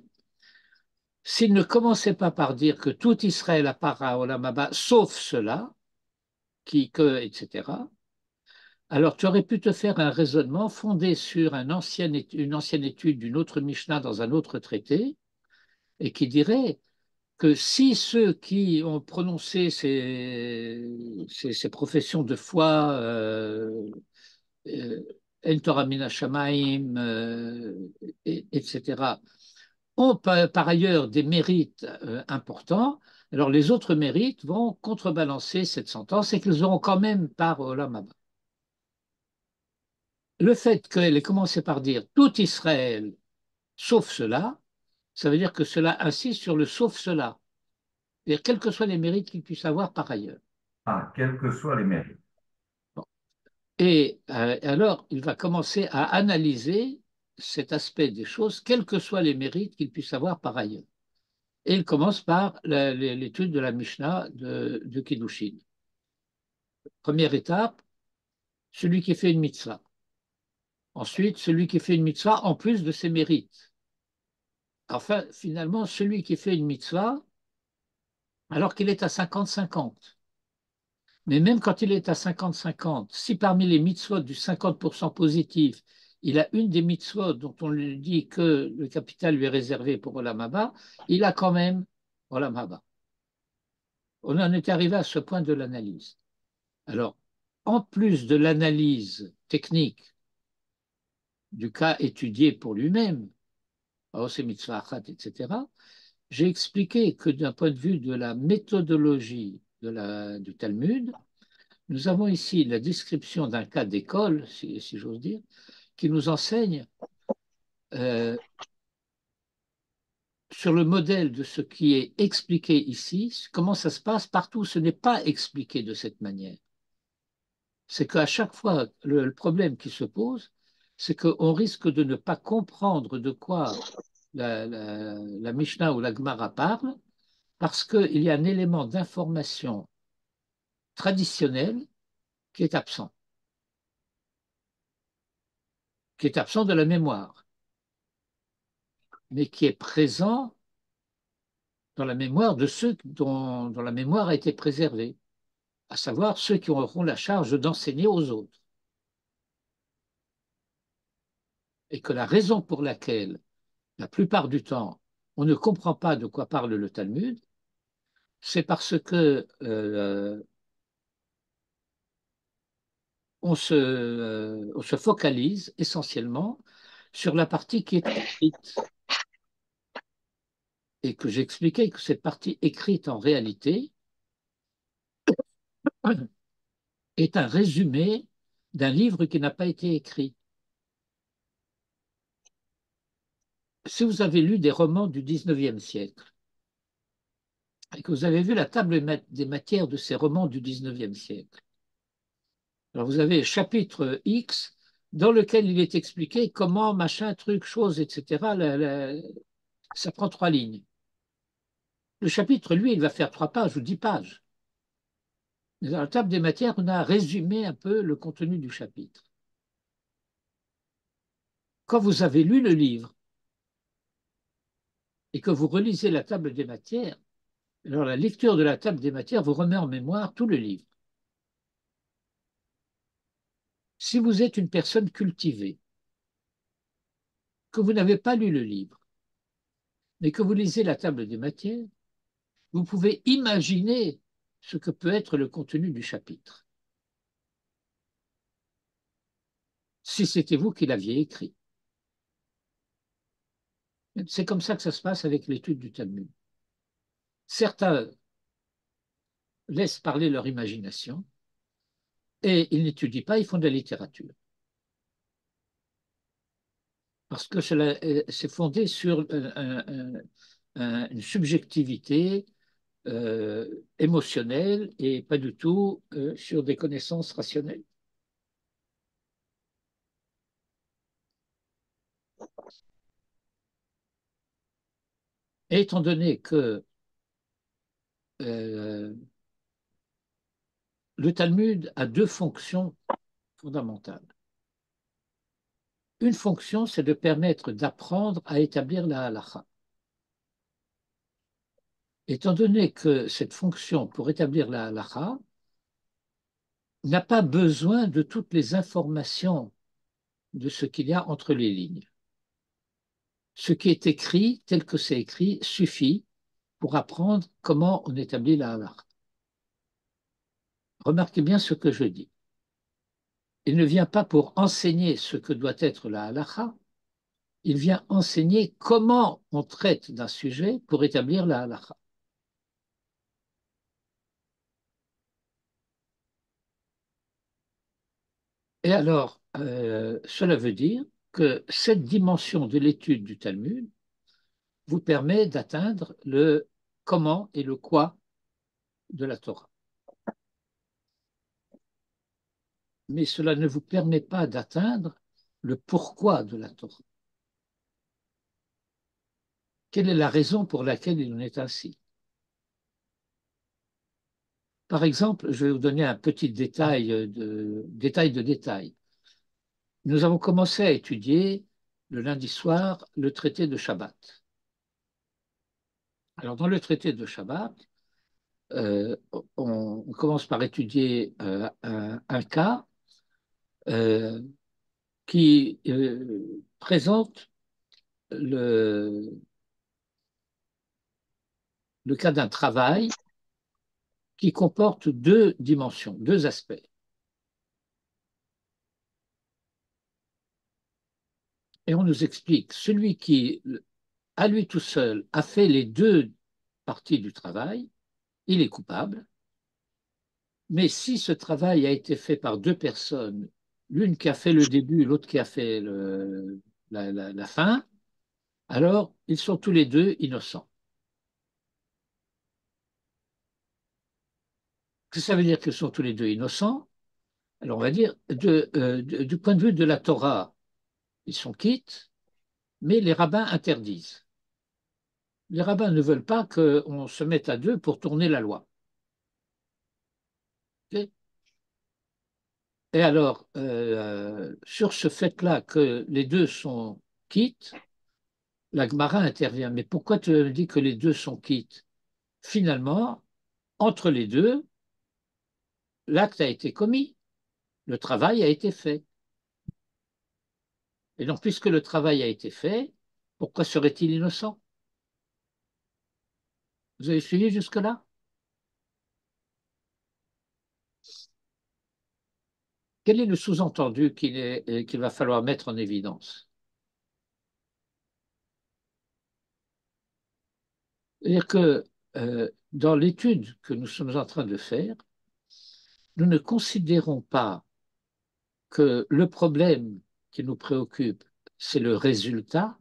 s'il ne commençait pas par dire que tout Israël a part à Olam Haba, sauf cela, etc., alors tu aurais pu te faire un raisonnement fondé sur une ancienne étude d'une autre Mishnah dans un autre traité, et qui dirait que si ceux qui ont prononcé ces professions de foi, En Torah Mina Shamaim, etc., ont par ailleurs des mérites importants, alors les autres mérites vont contrebalancer cette sentence et qu'ils auront quand même part au Olam Haba. Le fait qu'elle ait commencé par dire tout Israël sauf cela, ça veut dire que cela insiste sur le sauf cela, c'est-à-dire quels que soient les mérites qu'il puisse avoir par ailleurs. Ah, quels que soient les mérites. Bon. Et alors, il va commencer à analyser cet aspect des choses, quels que soient les mérites qu'il puisse avoir par ailleurs. Et il commence par l'étude de la Mishnah de Kiddushin. Première étape, celui qui fait une mitzvah. Ensuite, celui qui fait une mitzvah en plus de ses mérites. Enfin, finalement, celui qui fait une mitzvah, alors qu'il est à 50-50, mais même quand il est à 50-50, si parmi les mitzvot du 50% positif, il a une des mitzvot dont on lui dit que le capital lui est réservé pour Olam Haba, il a quand même Olam Haba. On en est arrivé à ce point de l'analyse. Alors, en plus de l'analyse technique du cas étudié pour lui-même, c'est mitzvah achat, etc., j'ai expliqué que d'un point de vue de la méthodologie du Talmud, nous avons ici la description d'un cas d'école, si j'ose dire, qui nous enseigne euh, sur le modèle de ce qui est expliqué ici, comment ça se passe partout. Ce n'est pas expliqué de cette manière. C'est qu'à chaque fois, le problème qui se pose, c'est qu'on risque de ne pas comprendre de quoi la Mishnah ou la Gemara parle, parce qu'il y a un élément d'information traditionnel qui est absent, de la mémoire, mais qui est présent dans la mémoire de ceux dont la mémoire a été préservée, à savoir ceux qui auront la charge d'enseigner aux autres. Et que la raison pour laquelle, la plupart du temps, on ne comprend pas de quoi parle le Talmud, c'est parce que on se focalise essentiellement sur la partie qui est écrite. Et que j'expliquais que cette partie écrite, en réalité, est un résumé d'un livre qui n'a pas été écrit. Si vous avez lu des romans du 19e siècle, et que vous avez vu la table des matières de ces romans du 19e siècle, alors vous avez chapitre X, dans lequel il est expliqué comment, machin, truc, chose, etc. Ça prend 3 lignes. Le chapitre, lui, il va faire 3 pages ou 10 pages. Mais dans la table des matières, on a résumé un peu le contenu du chapitre. Quand vous avez lu le livre et que vous relisez la table des matières, alors la lecture de la table des matières vous remet en mémoire tout le livre. Si vous êtes une personne cultivée, que vous n'avez pas lu le livre, mais que vous lisez la table des matières, vous pouvez imaginer ce que peut être le contenu du chapitre, si c'était vous qui l'aviez écrit. C'est comme ça que ça se passe avec l'étude du Talmud. Certains laissent parler leur imagination et ils n'étudient pas, ils font de la littérature. Parce que c'est fondé sur une subjectivité émotionnelle et pas du tout sur des connaissances rationnelles. Et étant donné que le Talmud a 2 fonctions fondamentales. Une fonction, c'est de permettre d'apprendre à établir la halakha. Étant donné que cette fonction pour établir la halakha n'a pas besoin de toutes les informations de ce qu'il y a entre les lignes. Ce qui est écrit, tel que c'est écrit, suffit pour apprendre comment on établit la halakha. Remarquez bien ce que je dis. Il ne vient pas pour enseigner ce que doit être la halakha, il vient enseigner comment on traite d'un sujet pour établir la halakha. Et alors, cela veut dire que cette dimension de l'étude du Talmud vous permet d'atteindre le comment et le quoi de la Torah. Mais cela ne vous permet pas d'atteindre le pourquoi de la Torah. Quelle est la raison pour laquelle il en est ainsi? Par exemple, je vais vous donner un petit détail de détail. Nous avons commencé à étudier le lundi soir le traité de Shabbat. Alors, dans le traité de Shabbat, on commence par étudier un cas euh, qui présente le cas d'un travail qui comporte deux dimensions, deux aspects. Et on nous explique, celui qui, à lui tout seul, a fait les deux parties du travail, il est coupable. Mais si ce travail a été fait par deux personnes, l'une qui a fait le début, l'autre qui a fait la fin, alors ils sont tous les deux innocents. Qu'est-ce que ça veut dire qu'ils sont tous les deux innocents? Alors on va dire, du point de vue de la Torah, ils sont quittes, mais les rabbins interdisent. Les rabbins ne veulent pas qu'on se mette à deux pour tourner la loi. Okay. Et alors, sur ce fait-là que les deux sont quittes, la Gemara intervient. Mais pourquoi tu me dis que les deux sont quittes? Finalement, entre les deux, l'acte a été commis, le travail a été fait. Et donc, puisque le travail a été fait, pourquoi serait-il innocent? Vous avez suivi jusque-là? Quel est le sous-entendu qu'il va falloir mettre en évidence? C'est-à-dire que dans l'étude que nous sommes en train de faire, nous ne considérons pas que le problème qui nous préoccupe, c'est le résultat.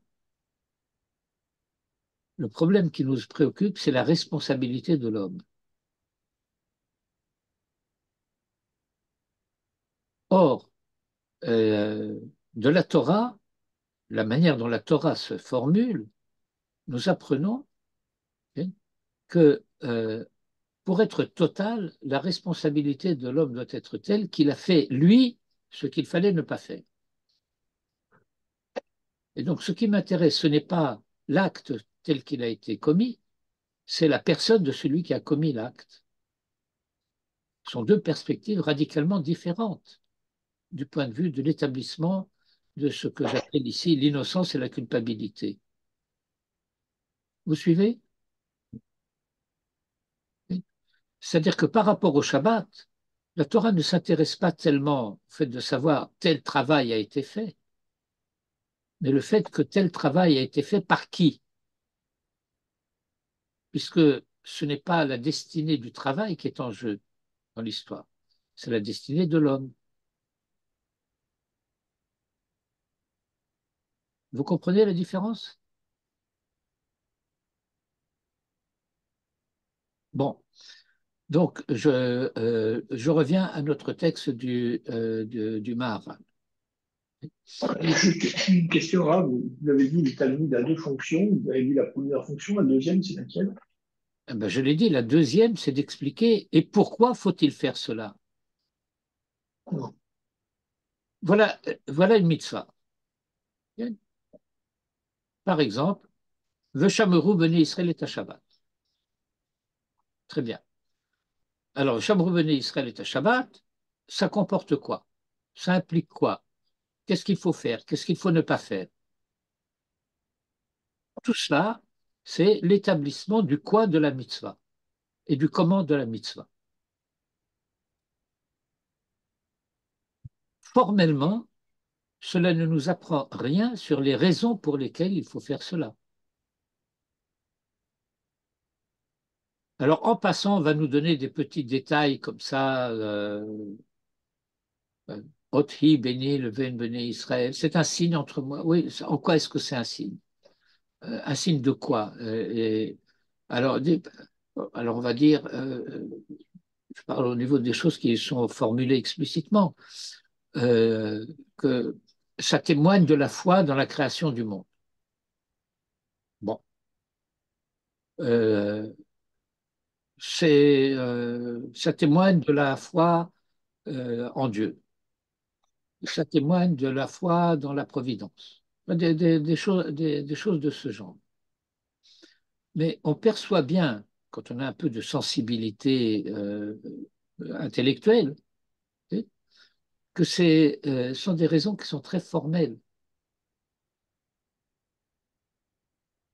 Le problème qui nous préoccupe, c'est la responsabilité de l'homme. Or, euh, de la Torah, la manière dont la Torah se formule, nous apprenons hein, que pour être total, la responsabilité de l'homme doit être telle qu'il a fait, lui, ce qu'il fallait ne pas faire. Et donc, ce qui m'intéresse, ce n'est pas l'acte tel qu'il a été commis, c'est la personne de celui qui a commis l'acte. Ce sont deux perspectives radicalement différentes du point de vue de l'établissement de ce que j'appelle ici l'innocence et la culpabilité. Vous suivez? C'est-à-dire que par rapport au Shabbat, la Torah ne s'intéresse pas tellement au fait de savoir tel travail a été fait, mais le fait que tel travail a été fait par qui? Puisque ce n'est pas la destinée du travail qui est en jeu dans l'histoire, c'est la destinée de l'homme. Vous comprenez la différence? Bon, donc je reviens à notre texte du Maharal. Juste une question, hein. Vous avez dit le Talmud a deux fonctions. Vous avez dit la première fonction, la deuxième, c'est laquelle? Eh ben, je l'ai dit, la deuxième, c'est d'expliquer et pourquoi faut-il faire cela. Non. Voilà une mitzvah. Par exemple, Veshameru bene Israël et Shabbat. Très bien. Alors, Veshameru bene Israël et Shabbat, ça comporte quoi? Ça implique quoi? Qu'est-ce qu'il faut faire? Qu'est-ce qu'il faut ne pas faire? Tout cela, c'est l'établissement du quoi de la mitzvah et du comment de la mitzvah. Formellement, cela ne nous apprend rien sur les raisons pour lesquelles il faut faire cela. Alors, en passant, on va nous donner des petits détails comme ça. Othi, béni, le Ven, béni Israël. C'est un signe entre moi. Oui, en quoi est-ce que c'est un signe? Un signe de quoi? Alors, on va dire, je parle au niveau des choses qui sont formulées explicitement, euh, que ça témoigne de la foi dans la création du monde. Bon. Euh, ça témoigne de la foi en Dieu. Ça témoigne de la foi dans la providence. Des choses de ce genre. Mais on perçoit bien, quand on a un peu de sensibilité intellectuelle, que ce sont des raisons qui sont très formelles.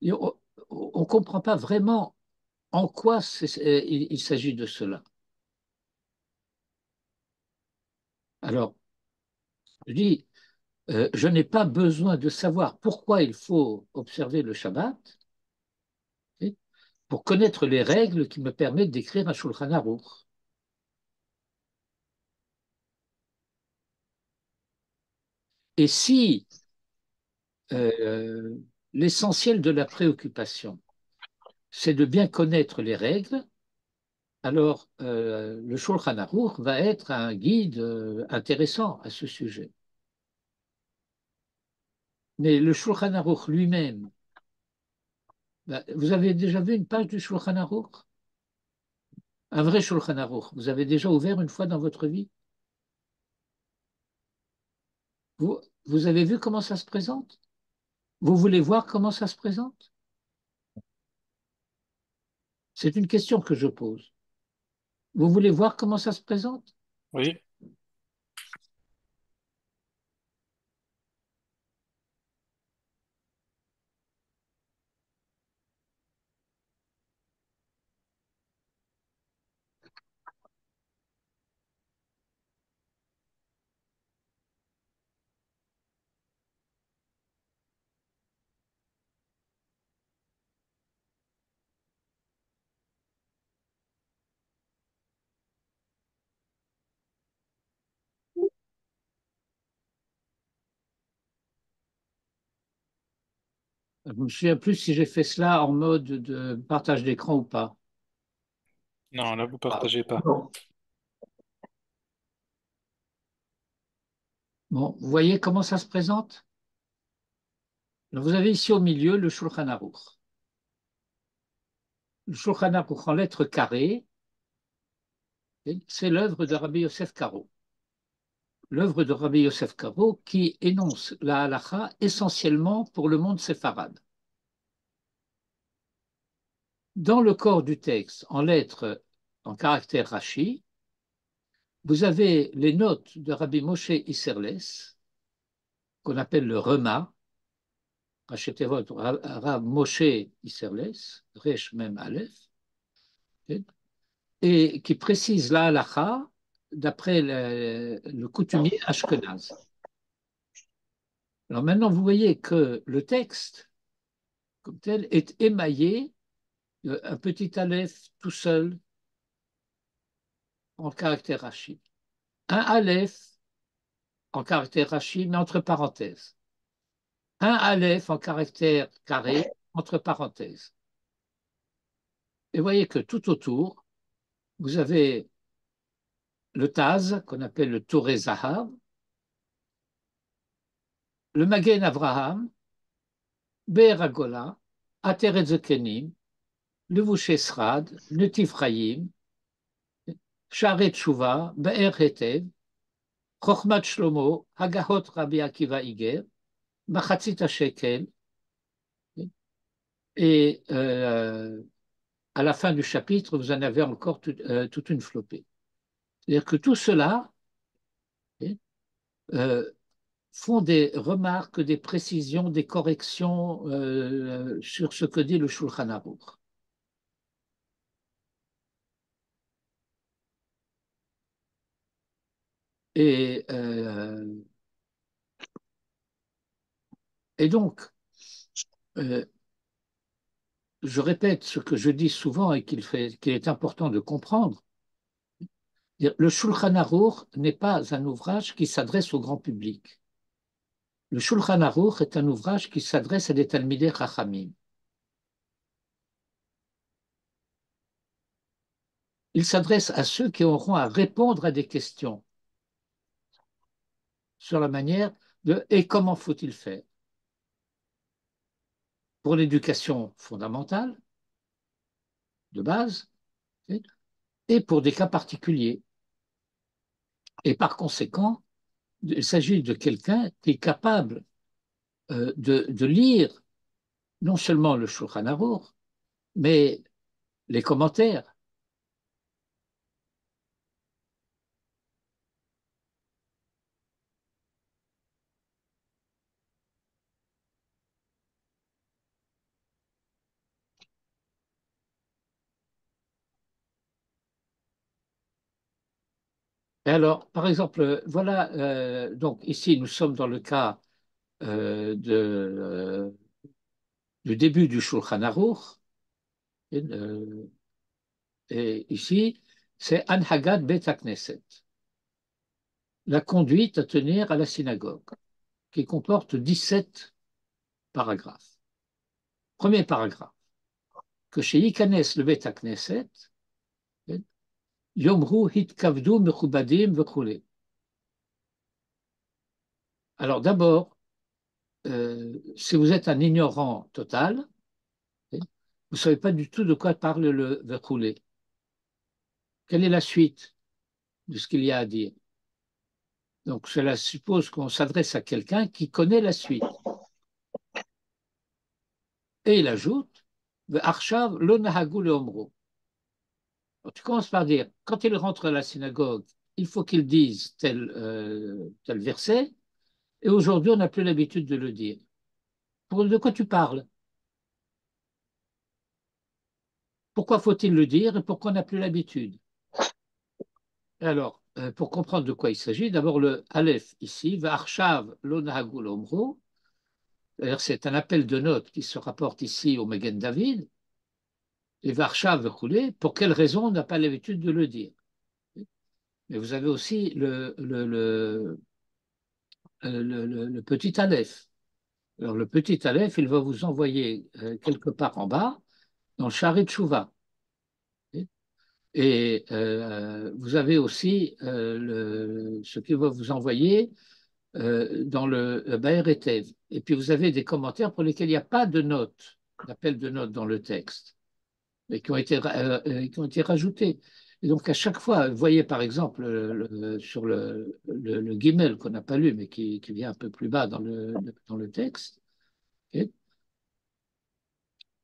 Et on ne comprend pas vraiment en quoi il s'agit de cela. Alors, je dis, je n'ai pas besoin de savoir pourquoi il faut observer le Shabbat pour connaître les règles qui me permettent d'écrire un Shulchan Aruch. Et si euh, l'essentiel de la préoccupation, c'est de bien connaître les règles, alors le Shulchan Aruch va être un guide intéressant à ce sujet. Mais le Shulchan Aruch lui-même, vous avez déjà vu une page du Shulchan Aruch? Un vrai Shulchan Aruch. Vous avez déjà ouvert une fois dans votre vie? Vous avez vu comment ça se présente? Vous voulez voir comment ça se présente? C'est une question que je pose. Vous voulez voir comment ça se présente? Oui. Je ne me souviens plus si j'ai fait cela en mode de partage d'écran ou pas. Non, là, vous partagez pas. Non. Bon, vous voyez comment ça se présente? Alors, vous avez ici au milieu le Shulchan Aruch. Le Shulchan Aruch en lettres carrées, c'est l'œuvre de Rabbi Yosef Karo. L'œuvre de Rabbi Yosef Karo qui énonce la halakha essentiellement pour le monde séfarade. Dans le corps du texte, en lettres en caractère Rashi, vous avez les notes de Rabbi Moshe Isserles, qu'on appelle le Rema, Rachetevot, Rab Moshe Isserles, Resh Mem Aleph, et qui précise la halakha d'après le coutumier ashkenaz. Alors maintenant, vous voyez que le texte, comme tel, est émaillé un petit aleph tout seul en caractère Rashi. Un aleph en caractère Rashi, mais entre parenthèses. Un aleph en caractère carré, entre parenthèses. Et vous voyez que tout autour, vous avez le Taz, qu'on appelle le Touré Zahav, le Magen Avraham, Be'er Hagola, Ateret Zekenim, le Vouché Srad, le Tifraïm, Sha'arei Tshuva, Be'er Hetev, Chochmat Shlomo, Hagahot Rabbi Akiva Iger, Machatzit HaShekel, et à la fin du chapitre, vous en avez encore toute une flopée. C'est-à-dire que tout cela euh, font des remarques, des précisions, des corrections sur ce que dit le Shulchan Aruch. Et, euh, et donc, je répète ce que je dis souvent et qu'il est important de comprendre. Le Shulchan Aruch n'est pas un ouvrage qui s'adresse au grand public. Le Shulchan Aruch est un ouvrage qui s'adresse à des Talmidei Chachamim. Il s'adresse à ceux qui auront à répondre à des questions sur la manière de et comment faut-il faire pour l'éducation fondamentale, de base, et pour des cas particuliers. Et par conséquent, il s'agit de quelqu'un qui est capable de lire non seulement le Shulchan Aruch, Mais les commentaires, et alors, par exemple, voilà, donc ici, nous sommes dans le cas du début du Shulchan Aruch, et ici, c'est Anhagat Bet HaKnesset, la conduite à tenir à la synagogue, qui comporte 17 paragraphes. Premier paragraphe, que chez Ikanes le Bet HaKnesset, Yomru hitkavdu mechubadim v'chule. Alors d'abord, si vous êtes un ignorant total, vous ne savez pas du tout de quoi parle le v'chule. Quelle est la suite de ce qu'il y a à dire? Donc cela suppose qu'on s'adresse à quelqu'un qui connaît la suite. Et il ajoute, V'arshav lo nahagu leomro. Tu commences par dire, quand il rentre à la synagogue, il faut qu'il dise tel verset, et aujourd'hui on n'a plus l'habitude de le dire. De quoi tu parles? Pourquoi faut-il le dire et pourquoi on n'a plus l'habitude? Alors, pour comprendre de quoi il s'agit, d'abord le Aleph ici, V'arshav lo nahagu leomro, c'est un appel de notes qui se rapporte ici au Magen David, et Varshav coulé, pour quelle raison on n'a pas l'habitude de le dire. Mais vous avez aussi le petit Aleph. Alors le petit Aleph, il va vous envoyer quelque part en bas, dans le Sharet Shuvah. Et vous avez aussi ce qui va vous envoyer dans le Baer Etev. Et puis vous avez des commentaires pour lesquels il n'y a pas de notes, d'appel de notes dans le texte, et qui ont été rajoutés. Et donc, à chaque fois, vous voyez par exemple sur le guimel qu'on n'a pas lu, mais qui vient un peu plus bas dans le texte, et,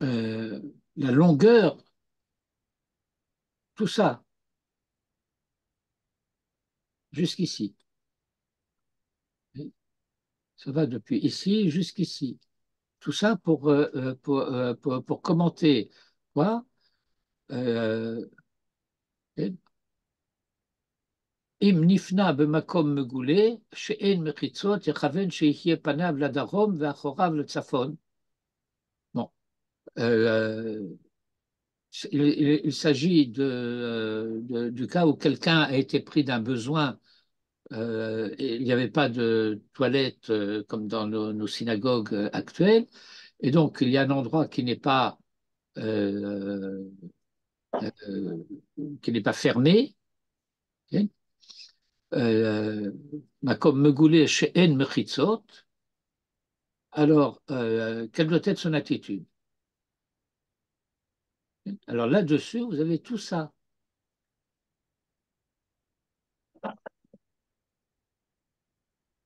euh, la longueur, tout ça, jusqu'ici. Ça va depuis ici jusqu'ici. Tout ça pour commenter quoi euh, Im nifna b'makom megoulé, she'en mechitzot, yechaven she'yihye panav ladarom ve'achorav letzafon. Bon, euh, il s'agit du cas où quelqu'un a été pris d'un besoin. Et il n'y avait pas de toilette comme dans nos synagogues actuelles. Et donc, il y a un endroit euh, euh, qui n'est pas fermé. Okay. Makom megoulé she'en mechitzot. Alors, quelle doit être son attitude? Alors là-dessus, vous avez tout ça.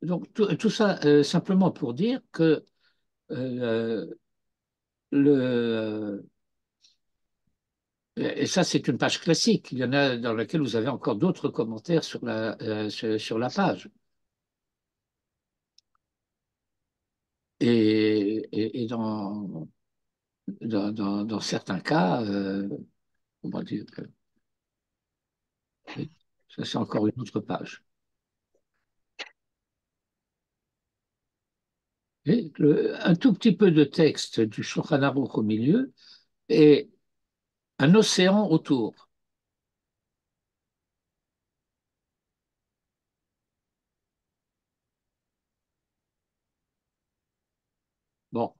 Donc, tout ça, simplement pour dire que euh, le, et ça, c'est une page classique. Il y en a dans laquelle vous avez encore d'autres commentaires sur la page. Et dans certains cas, on va dire que ça, c'est encore une autre page. Et un tout petit peu de texte du Shulchan Aruch au milieu et un océan autour. Bon,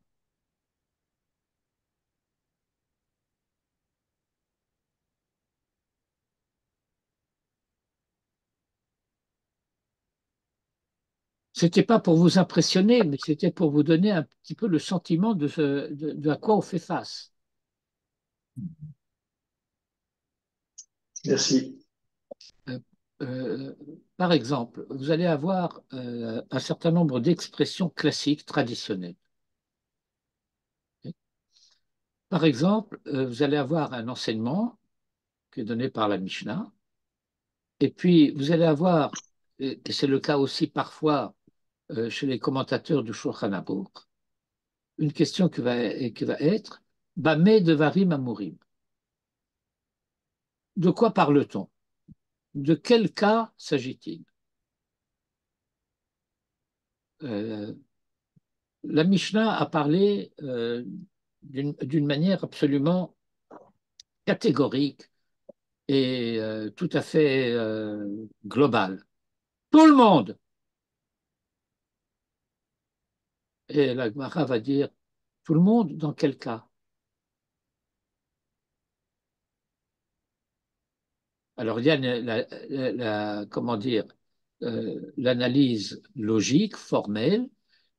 c'était pas pour vous impressionner, mais c'était pour vous donner un petit peu le sentiment de à quoi on fait face. Merci. Euh, euh, Par exemple, vous allez avoir un certain nombre d'expressions classiques traditionnelles. Par exemple, vous allez avoir un enseignement qui est donné par la Mishnah, et puis vous allez avoir, et c'est le cas aussi parfois chez les commentateurs du Shulchan Aruch, une question qui va être Bameh devarim amurim. De quoi parle-t-on? De quel cas s'agit-il? Euh, la Mishnah a parlé d'une manière absolument catégorique et tout à fait globale. Tout le monde! Et la Gemara va dire tout le monde, dans quel cas? Alors, il y a comment dire, l'analyse logique, formelle,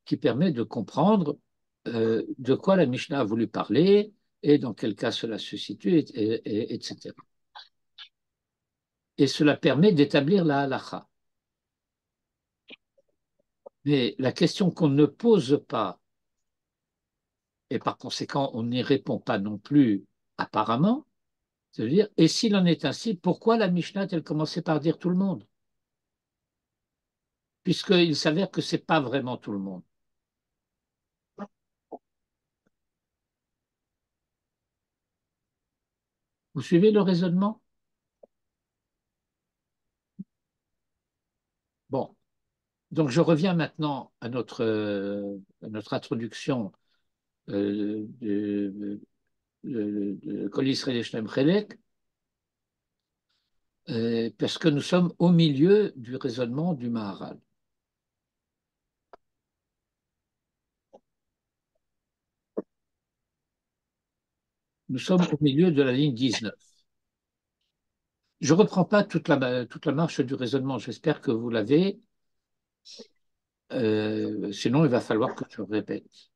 qui permet de comprendre de quoi la Mishnah a voulu parler et dans quel cas cela se situe, etc. Et cela permet d'établir la halakha. Mais la question qu'on ne pose pas, et par conséquent on n'y répond pas non plus apparemment, c'est-à-dire, et s'il en est ainsi, pourquoi la Mishnah a-t-elle commencé par dire tout le monde? Puisqu'il s'avère que ce n'est pas vraiment tout le monde. Vous suivez le raisonnement? Bon, donc je reviens maintenant à notre introduction de Kol Yisrael Yeshem Chelek, parce que nous sommes au milieu du raisonnement du Maharal. Nous sommes au milieu de la ligne 19. Je ne reprends pas toute la marche du raisonnement, j'espère que vous l'avez, sinon il va falloir que je répète.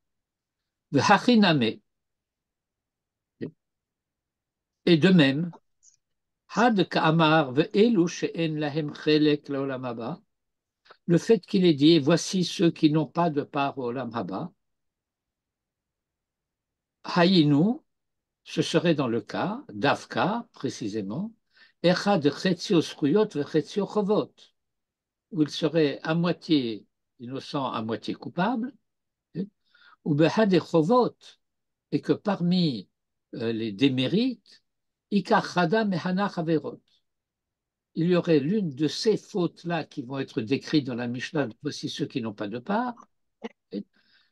Et de même, le fait qu'il ait dit, voici ceux qui n'ont pas de part au Olam Haba, Hayinu, ce serait dans le cas, d'Afka précisément, Echad Chetio Zchuyot veChetio Chovot, où il serait à moitié innocent, à moitié coupable, ou Behad Chovot, et que parmi les démérites, Ikar Chada Mehana Chaverot, il y aurait l'une de ces fautes-là qui vont être décrites dans la Mishnah, voici ceux qui n'ont pas de part.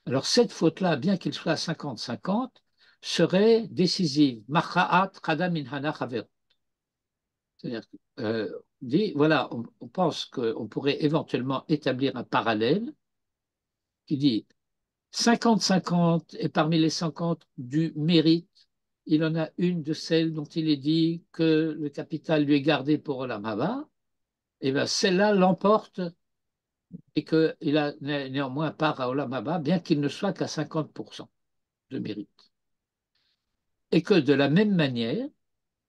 Alors cette faute-là, bien qu'il soit à 50-50, serait décisive. Macha'at Chada Minhana Chaverot. C'est-à-dire, dit, voilà, on pense qu'on pourrait éventuellement établir un parallèle qui dit 50-50 et parmi les 50 du mérite, il en a une de celles dont il est dit que le capital lui est gardé pour Olam Haba, et bien celle-là l'emporte et qu'il a néanmoins part à Olam Haba, bien qu'il ne soit qu'à 50% de mérite. Et que de la même manière,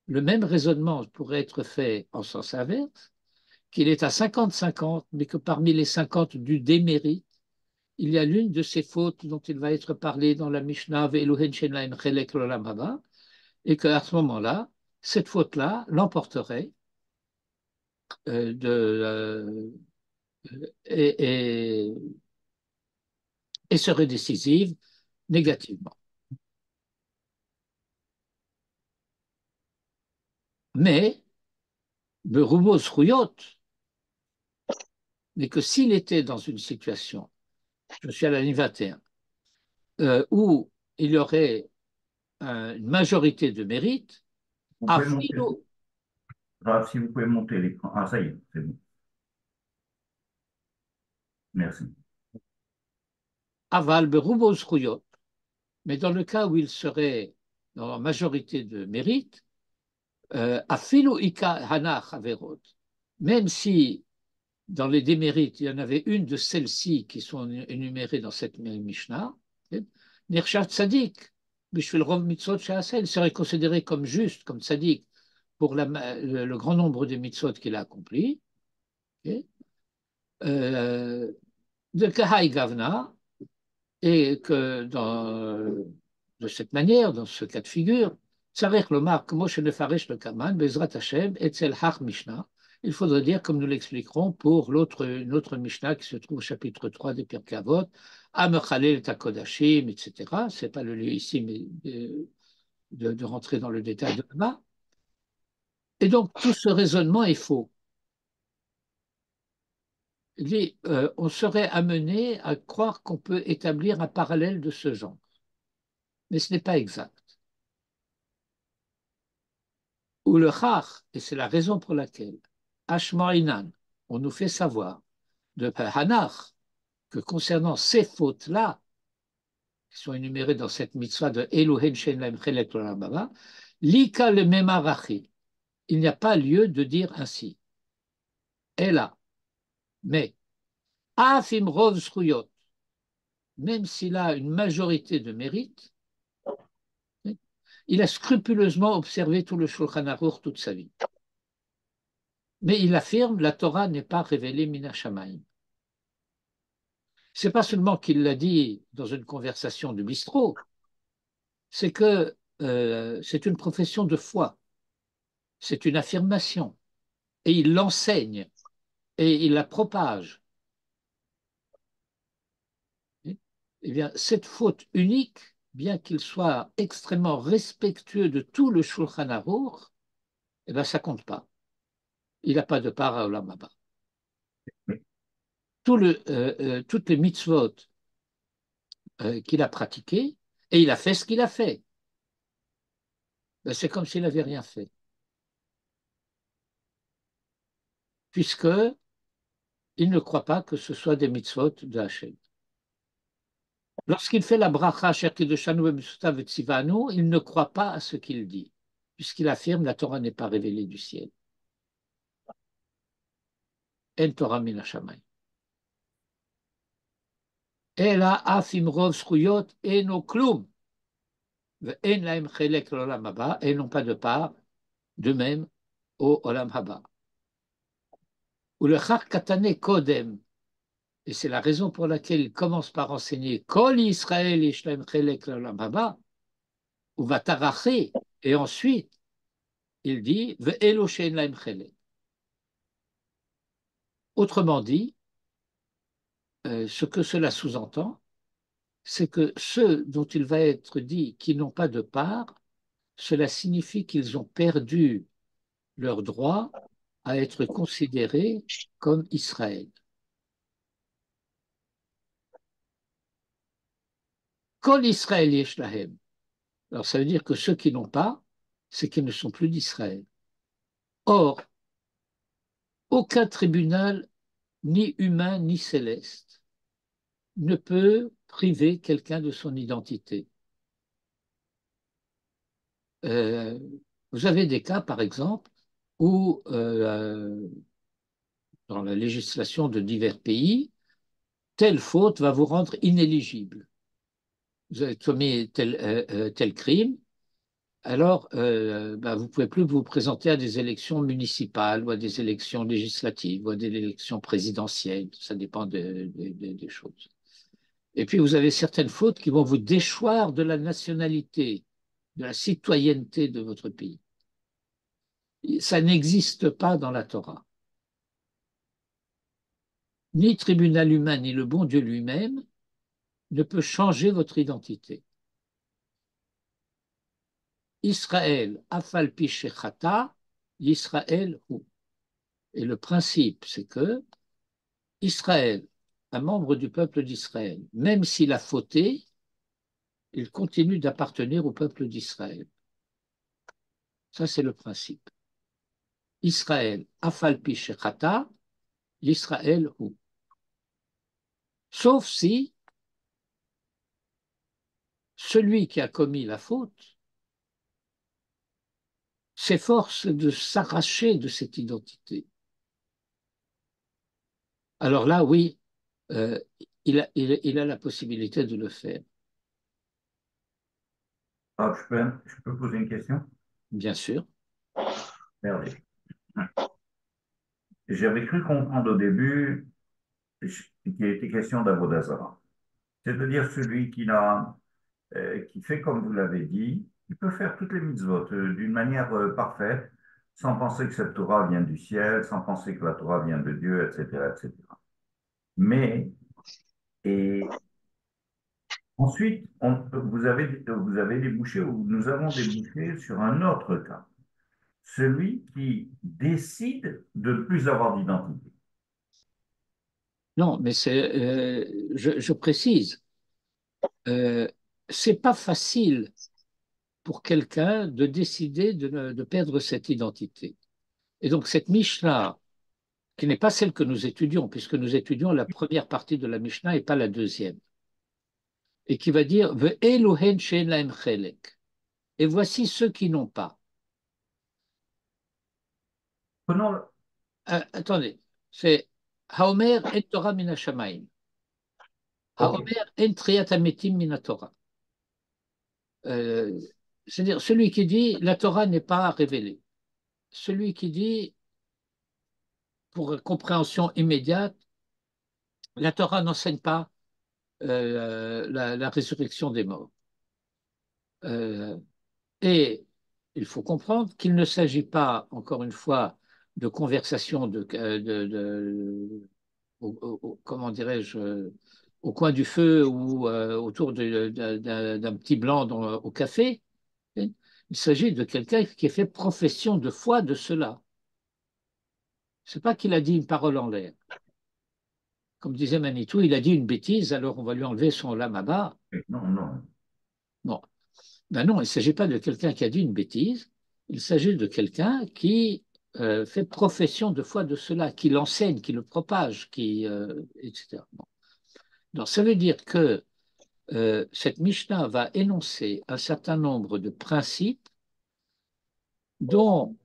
le même raisonnement pourrait être fait en sens inverse, qu'il est à 50-50, mais que parmi les 50 du démérite, il y a l'une de ces fautes dont il va être parlé dans la Mishnah, Ve'eluhen she'en lahem chelek l'olam haba, et qu'à ce moment-là, cette faute-là l'emporterait et, et serait décisive négativement. Mais, Berubo Zchuyot, mais que s'il était dans une situation, je suis à la ligne 21, où il y aurait une majorité de mérite, Vous à pouvez monter. philo, Raph, si vous pouvez monter l'écran. Ah, ça y est, c'est bon. Merci. aval berubo zchuyot, mais dans le cas où il serait dans la majorité de mérite, afilu ika hanach averot, même si dans les démérites, il y en avait une de celles-ci qui sont énumérées dans cette Mishnah, Nirshat Tzadik, Bishvil Rov Mitzvot She'aseh, il serait considéré comme juste, comme Tzadik, pour le grand nombre des mitzvot qu'il a accomplis. De Kahai Gavna, et que de cette manière, dans ce cas de figure, Tzarech lomar kmo shenefaresh le kaman, bezrat Hashem, etzel har Mishnah. Il faudrait dire, comme nous l'expliquerons, pour une autre Mishnah qui se trouve au chapitre 3 des Pirkei Avot, Amechalel takodashim, etc. Ce n'est pas le lieu ici, mais de rentrer dans le détail de là. Et donc, tout ce raisonnement est faux. On serait amené à croire qu'on peut établir un parallèle de ce genre. Mais ce n'est pas exact. Ou le chach, et c'est la raison pour laquelle, Ashmarinan, on nous fait savoir, de Hanach, que concernant ces fautes-là, qui sont énumérées dans cette mitzvah de Elohim Shen Laim Chelek Olam Haba, Lika le Memarachi, il n'y a pas lieu de dire ainsi. Et là, mais, Afim Rov Zruyot, même s'il a une majorité de mérite, il a scrupuleusement observé tout le Shulchan Aruch toute sa vie. Mais il affirme la Torah n'est pas révélée Mina Shamayim. C'est pas seulement qu'il l'a dit dans une conversation de bistrot, c'est que c'est une profession de foi, c'est une affirmation, et il l'enseigne et il la propage. Eh bien, cette faute unique, bien qu'il soit extrêmement respectueux de tout le Shulchan Aruch, eh bien, ça compte pas. Il n'a pas de part à Olam Haba. Toutes les mitzvot qu'il a pratiquées, et il a fait ce qu'il a fait. Ben, c'est comme s'il n'avait rien fait. Puisqu'il ne croit pas que ce soit des mitzvot de Hachem. Lorsqu'il fait la bracha, il ne croit pas à ce qu'il dit, puisqu'il affirme la Torah n'est pas révélée du ciel. En Torah min hashamayim. Ela afim rov zchuyot eno klum, ve'en lahem chelek l'olam haba, et n'ont pas de part, de même, au olam haba. Ou le char katane kodem, et c'est la raison pour laquelle il commence par enseigner Kol Israël yesh lahem chelek l'olam haba, ou vataraché, et ensuite il dit ve'elo she'en lahem chelek. Autrement dit, ce que cela sous-entend, c'est que ceux dont il va être dit qui n'ont pas de part, cela signifie qu'ils ont perdu leur droit à être considérés comme Israël. Kol Israël yesh lahem. Alors ça veut dire que ceux qui n'ont pas, c'est qu'ils ne sont plus d'Israël. Or, aucun tribunal, ni humain ni céleste, ne peut priver quelqu'un de son identité. Vous avez des cas, par exemple, où dans la législation de divers pays, telle faute va vous rendre inéligible. Vous avez commis tel crime, alors vous ne pouvez plus vous présenter à des élections municipales ou à des élections législatives ou à des élections présidentielles, ça dépend des choses. Et puis vous avez certaines fautes qui vont vous déchoir de la nationalité, de la citoyenneté de votre pays. Ça n'existe pas dans la Torah. Ni tribunal humain, ni le bon Dieu lui-même ne peut changer votre identité. Israël, afal pi shechata, Israël hu. Et le principe, c'est que Israël, un membre du peuple d'Israël, même s'il a fauté, il continue d'appartenir au peuple d'Israël. Ça, c'est le principe. Israël, afal pi shechata, Israël hu. Sauf si celui qui a commis la faute s'efforce de s'arracher de cette identité. Alors là, oui, il a la possibilité de le faire. Ah, je peux poser une question? Bien sûr. Merde. J'avais cru comprendre au début qu'il était question d'Avodazara. C'est-à-dire celui qui n'a qui fait comme vous l'avez dit, il peut faire toutes les mitzvot d'une manière parfaite, sans penser que cette Torah vient du ciel, sans penser que la Torah vient de Dieu, etc., etc. Mais, et ensuite, vous avez débouché, ou nous avons débouché sur un autre cas, celui qui décide de ne plus avoir d'identité. Non, mais je précise, euh, c'est pas facile pour quelqu'un de décider de perdre cette identité. Et donc cette Mishnah, qui n'est pas celle que nous étudions, puisque nous étudions la première partie de la Mishnah et pas la deuxième, et qui va dire Ve'eluhen she'en lahem chelek. Et voici ceux qui n'ont pas. Prenons, Attendez, c'est Haomer et Torah min hashamayim. ok, Haomer en triyat hametim min Torah. C'est-à-dire celui qui dit la Torah n'est pas révélée. Celui qui dit, pour compréhension immédiate, la Torah n'enseigne pas la résurrection des morts. Euh, et il faut comprendre qu'il ne s'agit pas, encore une fois, de conversation comment dirais-je, au coin du feu ou autour d'un petit blanc au café. Il s'agit de quelqu'un qui a fait profession de foi de cela. C'est pas qu'il a dit une parole en l'air. Comme disait Manitou, il a dit une bêtise, alors on va lui enlever son lamaba. non, non. Bon, ben non, il ne s'agit pas de quelqu'un qui a dit une bêtise, il s'agit de quelqu'un qui fait profession de foi de cela, qui l'enseigne, qui le propage, etc. Bon. Donc ça veut dire que cette Mishnah va énoncer un certain nombre de principes dont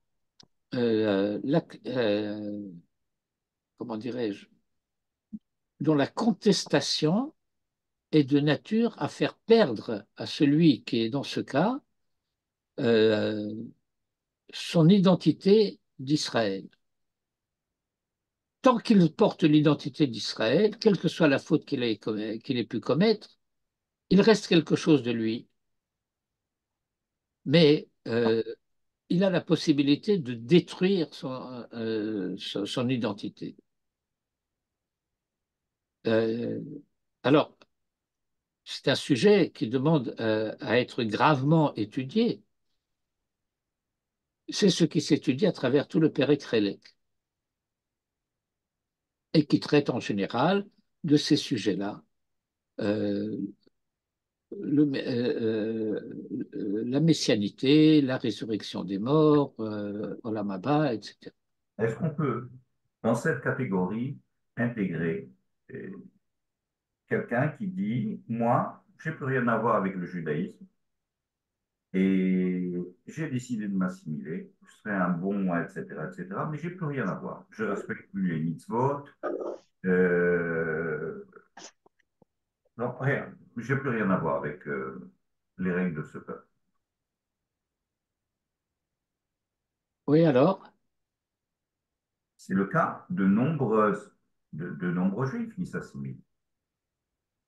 comment dirais-je, dont la contestation est de nature à faire perdre à celui qui est dans ce cas euh, son identité d'Israël. Tant qu'il porte l'identité d'Israël, quelle que soit la faute qu'il ait pu commettre, il reste quelque chose de lui. Mais il a la possibilité de détruire son identité. Euh, alors, c'est un sujet qui demande à être gravement étudié. C'est ce qui s'étudie à travers tout le Pérec Rélec et qui traite en général de ces sujets-là. Euh, la messianité, la résurrection des morts, Olam Abba, etc. Est-ce qu'on peut, dans cette catégorie, intégrer euh, quelqu'un qui dit, moi, j'ai plus rien à voir avec le judaïsme et j'ai décidé de m'assimiler, je serai un bon, etc., etc., mais j'ai plus rien à voir. Je respecte plus les mitzvot, euh, non, rien, j'ai plus rien à voir avec les règles de ce peuple. Oui, alors? C'est le cas de nombreux juifs qui s'assimilent,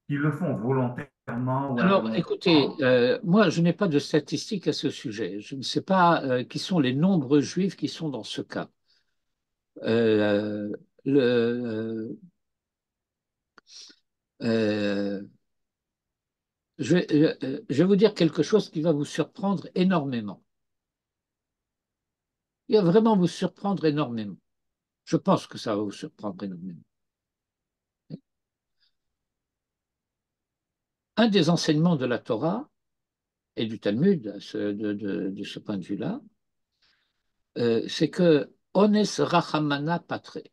qui le font volontairement ou Alors, écoutez, involontairement. moi, je n'ai pas de statistiques à ce sujet. Je ne sais pas qui sont les nombreux juifs qui sont dans ce cas. Euh, le, euh, je vais vous dire quelque chose qui va vous surprendre énormément. Il va vraiment vous surprendre énormément. Je pense que ça va vous surprendre énormément. Un des enseignements de la Torah et du Talmud, de ce point de vue-là, c'est que ones rachamana patre. Et,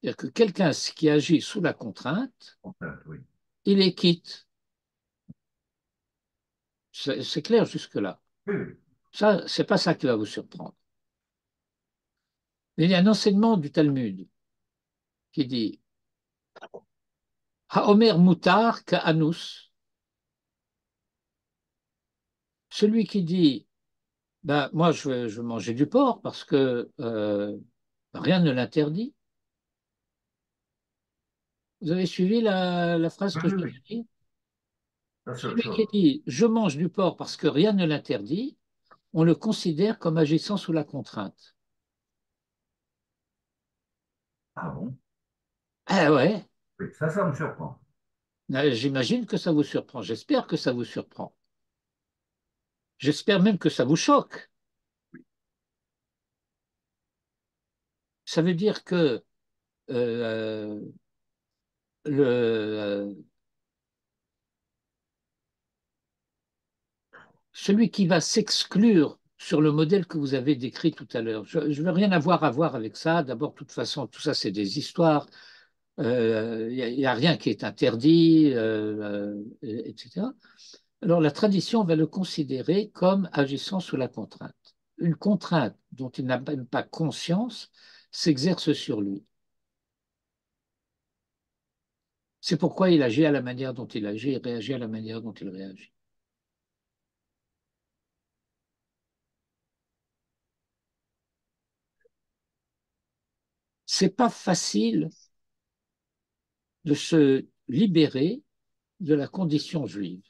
C'est-à-dire que quelqu'un qui agit sous la contrainte, en fait, oui. il est quitte. C'est clair jusque-là. Oui, oui. Ça, c'est pas ça qui va vous surprendre. Mais il y a un enseignement du Talmud qui dit Haomer mutar ka'anus. Celui qui dit ben, moi, je veux manger du porc parce que rien ne l'interdit. Vous avez suivi la phrase Oui, que je oui, viens oui. de dire? Ça, c'est autre Celui qui chose. dit je mange du porc parce que rien ne l'interdit, on le considère comme agissant sous la contrainte. Ah bon? Ah ouais, Oui, ça me surprend. j'imagine que ça vous surprend. J'espère que ça vous surprend. J'espère même que ça vous choque. Ça veut dire que euh, le, celui qui va s'exclure sur le modèle que vous avez décrit tout à l'heure, je ne veux rien avoir à voir avec ça. D'abord, de toute façon, tout ça, c'est des histoires. Il n'y a rien qui est interdit, etc. Alors, la tradition va le considérer comme agissant sous la contrainte. Une contrainte dont il n'a même pas conscience s'exerce sur lui. C'est pourquoi il agit à la manière dont il agit et réagit à la manière dont il réagit. C'est pas facile de se libérer de la condition juive.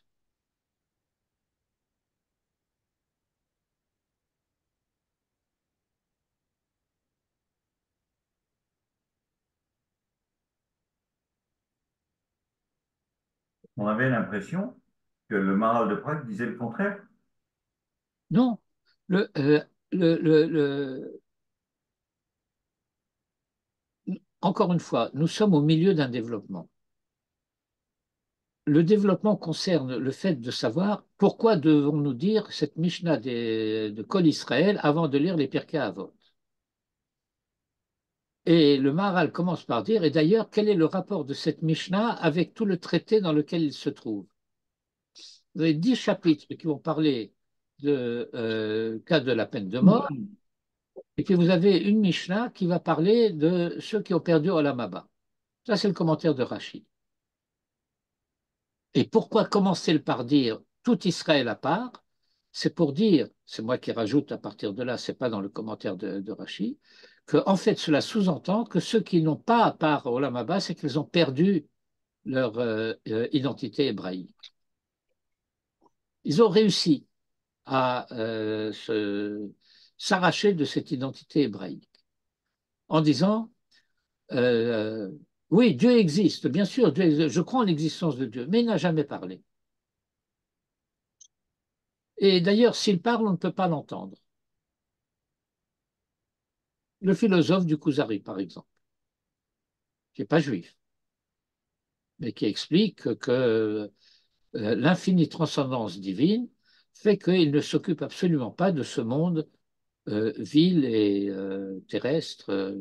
On avait l'impression que le Maral de Prague disait le contraire. Non, le, euh, le, encore une fois, nous sommes au milieu d'un développement. Le développement concerne le fait de savoir pourquoi devons-nous dire cette Mishnah de Kol Israël avant de lire les Pirkei Avot. Et le Maharal commence par dire, et d'ailleurs, quel est le rapport de cette Mishnah avec tout le traité dans lequel il se trouve? Vous avez 10 chapitres qui vont parler de cas de la peine de mort, et puis vous avez une Mishnah qui va parler de ceux qui ont perdu Olam Haba. Ça, c'est le commentaire de Rashi. Et pourquoi commencer par dire tout Israël à part? C'est pour dire, c'est moi qui rajoute à partir de là, c'est pas dans le commentaire de Rashi, que en fait cela sous-entend que ceux qui n'ont pas à part Olam Haba, c'est qu'ils ont perdu leur identité hébraïque. Ils ont réussi à s'arracher de cette identité hébraïque en disant oui, Dieu existe, bien sûr, Dieu existe, je crois en l'existence de Dieu, mais il n'a jamais parlé. Et d'ailleurs, s'il parle, on ne peut pas l'entendre. Le philosophe du Kuzari, par exemple, qui n'est pas juif, mais qui explique que l'infinie transcendance divine fait qu'il ne s'occupe absolument pas de ce monde vil et terrestre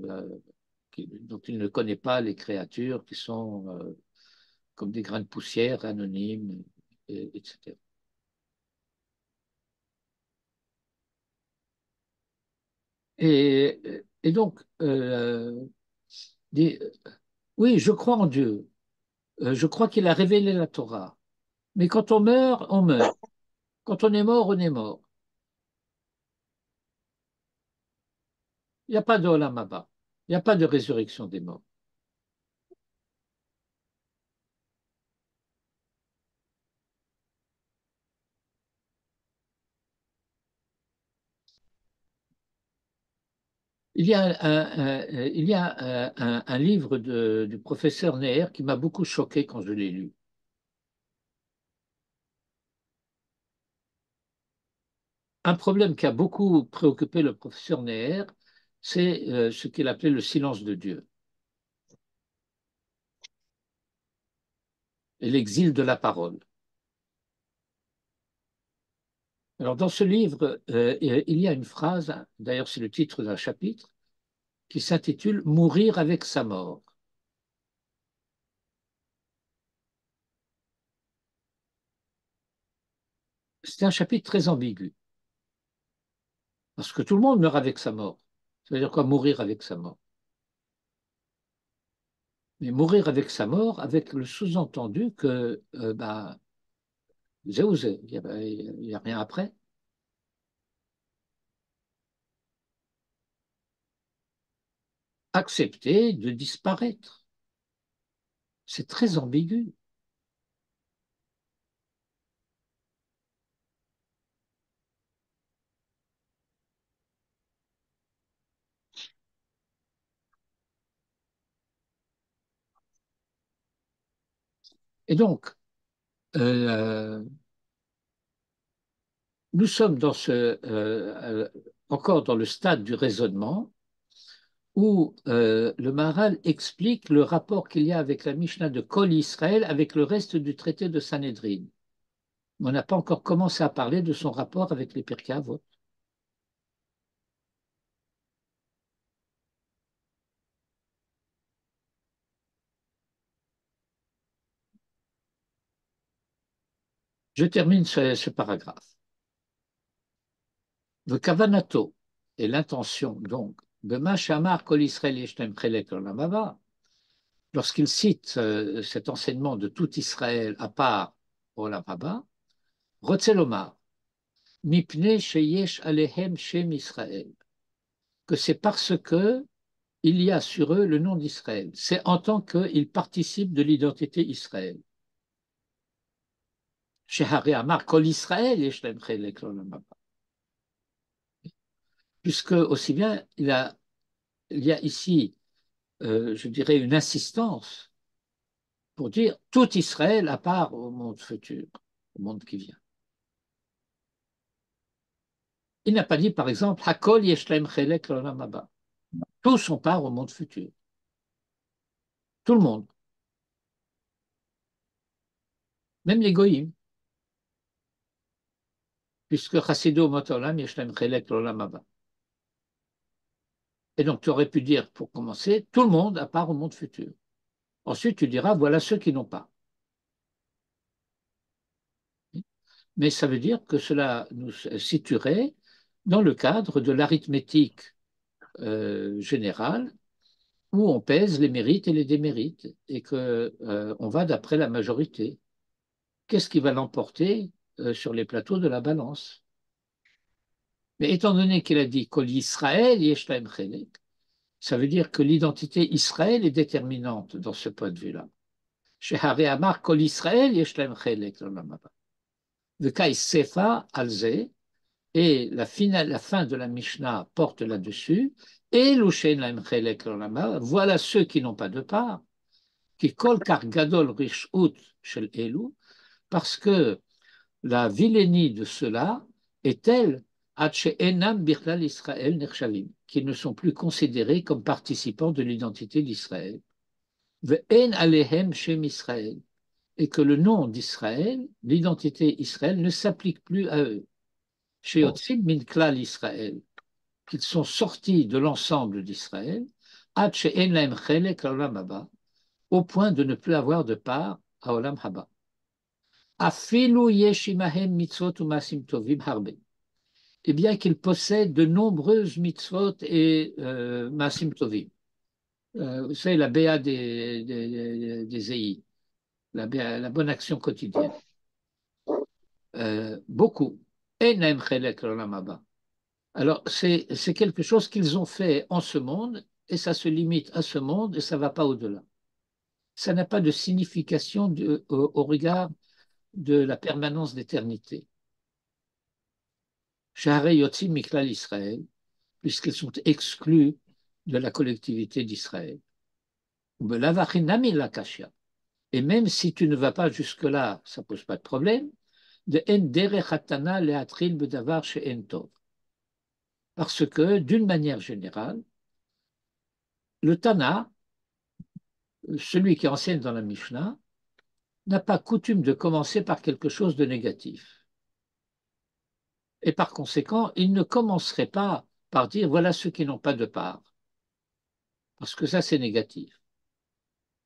dont il ne connaît pas les créatures qui sont comme des grains de poussière anonymes, etc. Et donc, dit, oui, je crois en Dieu, je crois qu'il a révélé la Torah, mais quand on meurt, on meurt. Quand on est mort, on est mort. Il n'y a pas de Olam Haba, il n'y a pas de résurrection des morts. Il y a un livre du professeur Neher qui m'a beaucoup choqué quand je l'ai lu. Un problème qui a beaucoup préoccupé le professeur Neher, c'est ce qu'il appelait le silence de Dieu et l'exil de la parole. Alors, dans ce livre, il y a une phrase, d'ailleurs c'est le titre d'un chapitre, qui s'intitule Mourir avec sa mort. C'est un chapitre très ambigu, parce que tout le monde meurt avec sa mort. Ça veut dire quoi, mourir avec sa mort? Mais mourir avec sa mort, avec le sous-entendu que, bah, zéou, il n'y a rien après. Accepter de disparaître. C'est très ambigu. Et donc, euh, nous sommes encore dans le stade du raisonnement où le Maharal explique le rapport qu'il y a avec la Mishnah de Kol Israël avec le reste du traité de Sanhédrin. Mais on n'a pas encore commencé à parler de son rapport avec les Pirkei Avot. Je termine ce paragraphe. Le kavanato et l'intention, donc, de Machamar Kol Israël Yeshtem Chelek Olam, lorsqu'il cite cet enseignement de tout Israël à part Olam Haba, Rotzelomar, Mipne Sheyesh Alehem Shem Israël, que c'est parce que il y a sur eux le nom d'Israël. C'est en tant qu'ils participent de l'identité Israël. Shehare Amar Kol Israël Yeshtem Chelek Olam, puisque aussi bien il y a ici, je dirais, une insistance pour dire tout Israël à part au monde futur, au monde qui vient. Il n'a pas dit, par exemple, Hakol Yeshlem Chelek L'Olam Haba. Tous ont part au monde futur. Tout le monde. Même les goïms. Puisque Chassido Motolam Yeshlem Chelek L'Olam Haba. Et donc, tu aurais pu dire, pour commencer, tout le monde à part au monde futur. Ensuite, tu diras, voilà ceux qui n'ont pas. Mais ça veut dire que cela nous situerait dans le cadre de l'arithmétique générale où on pèse les mérites et les démérites et qu'on va d'après la majorité. Qu'est-ce qui va l'emporter sur les plateaux de la balance? Mais étant donné qu'il a dit Kol Israël Yeshlaim Chelek, ça veut dire que l'identité Israël est déterminante dans ce point de vue-là. Shehare Amar Kol Israël Yeshlaim Chelek Vekai Sefa Alze, et la fin de la Mishnah porte là-dessus, et Lushen Laim Chelek voilà ceux qui n'ont pas de part, qui kol kar gadol rishut shel elu, parce que la vilainie de cela est telle enam birlal Israël nershavim, qui ne sont plus considérés comme participants de l'identité d'Israël. Ve'en alehem shem Israël, et que le nom d'Israël, l'identité Israël, ne s'applique plus à eux. Chez Otzim min klal Israël, qu'ils sont sortis de l'ensemble d'Israël, ad she'en lahem chelek olam haba, au point de ne plus avoir de part à Olam Haba. Afilu yeshimahem mitzvot ou masim tovim harbe. Et bien qu'ils possèdent de nombreuses mitzvot et masim tovim. Vous savez, la béa des Zei, la bonne action quotidienne. Beaucoup. Enem chelek olam haba. Alors, c'est quelque chose qu'ils ont fait en ce monde, et ça se limite à ce monde, et ça ne va pas au-delà. Ça n'a pas de signification au regard de la permanence d'éternité. Shahare Yotzim Miklal Israël, puisqu'ils sont exclus de la collectivité d'Israël. Et même si tu ne vas pas jusque-là, ça ne pose pas de problème, de en derechatana leatril bedavar she'en tov. Parce que, d'une manière générale, le Tana, celui qui enseigne dans la Mishnah, n'a pas coutume de commencer par quelque chose de négatif. Et par conséquent, il ne commencerait pas par dire voilà ceux qui n'ont pas de part. Parce que ça, c'est négatif.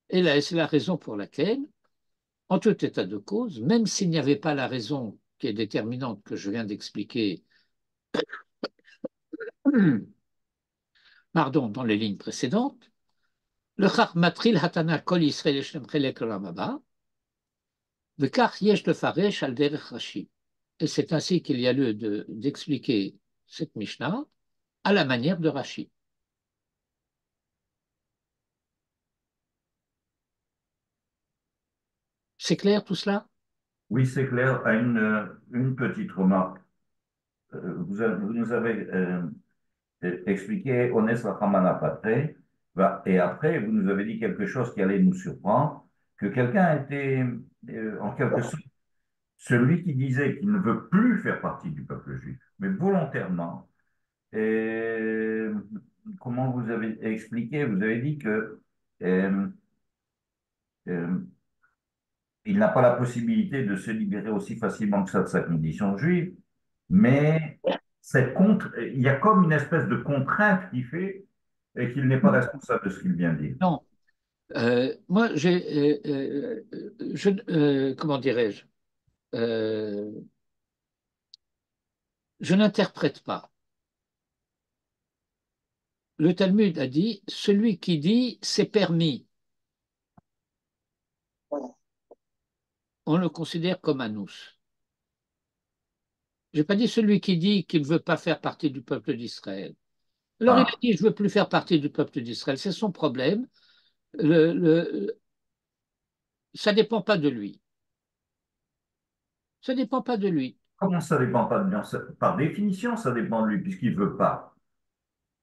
Et là, c'est la raison pour laquelle, en tout état de cause, même s'il n'y avait pas la raison qui est déterminante que je viens d'expliquer, pardon, dans les lignes précédentes, le chach matril hatana kol Yisrael yeshem chelek olam haba, v'kach yesh lefaresh al derech Rashi. Et c'est ainsi qu'il y a lieu d'expliquer cette Mishnah à la manière de Rashi. C'est clair tout cela? Oui, c'est clair. À une petite remarque. Vous nous avez expliqué Ones Lachamana Patre, et après, vous nous avez dit quelque chose qui allait nous surprendre. que quelqu'un était en quelque sorte celui qui disait qu'il ne veut plus faire partie du peuple juif, mais volontairement. Et comment vous avez expliqué, vous avez dit que euh, euh, il n'a pas la possibilité de se libérer aussi facilement que ça de sa condition juive, mais il y a comme une espèce de contrainte qui fait et qu'il n'est pas responsable de ce qu'il vient de dire. Non. Moi, comment dirais-je, euh, je n'interprète pas. Le Talmud a dit, celui qui dit c'est permis, on le considère comme un nous. Je n'ai pas dit celui qui dit qu'il ne veut pas faire partie du peuple d'Israël. Alors il a Ah, dit, je ne veux plus faire partie du peuple d'Israël. C'est son problème. Ça ne dépend pas de lui. Ça ne dépend pas de lui. comment ça dépend pas de lui? Par définition, ça dépend de lui, puisqu'il ne veut pas.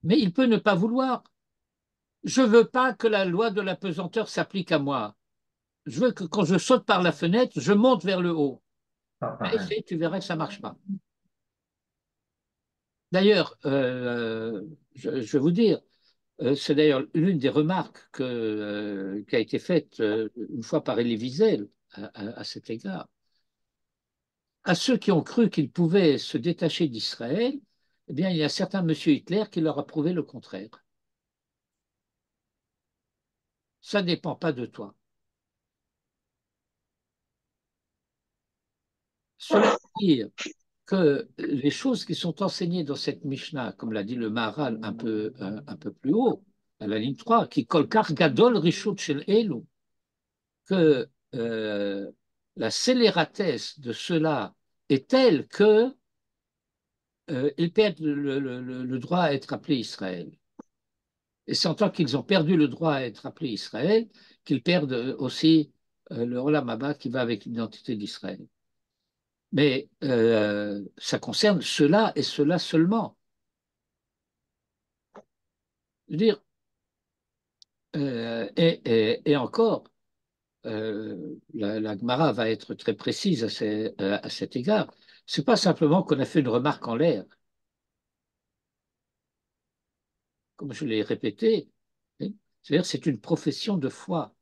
Mais il peut ne pas vouloir. Je ne veux pas que la loi de la pesanteur s'applique à moi. Je veux que quand je saute par la fenêtre, je monte vers le haut. Pas pareil. Essaye, tu verras que ça ne marche pas. D'ailleurs, je vais vous dire, c'est d'ailleurs l'une des remarques qui a été faite une fois par Elie Wiesel à cet égard. À ceux qui ont cru qu'ils pouvaient se détacher d'Israël, eh bien, il y a certains monsieur Hitler qui leur a prouvé le contraire. Ça ne dépend pas de toi. Cela veut dire que les choses qui sont enseignées dans cette Mishnah, comme l'a dit le Maharal un peu plus haut, à la ligne 3, qui kolkar gadol rishut shel elu, que la scélératesse de cela est telle que ils perdent le droit à être appelés Israël. Et c'est en tant qu'ils ont perdu le droit à être appelés Israël qu'ils perdent aussi le Olam Haba qui va avec l'identité d'Israël. Mais ça concerne cela et cela seulement. Je veux dire, et encore, la Gemara va être très précise à cet égard. Ce n'est pas simplement qu'on a fait une remarque en l'air, comme je l'ai répété, hein. C'est-à-dire c'est une profession de foi.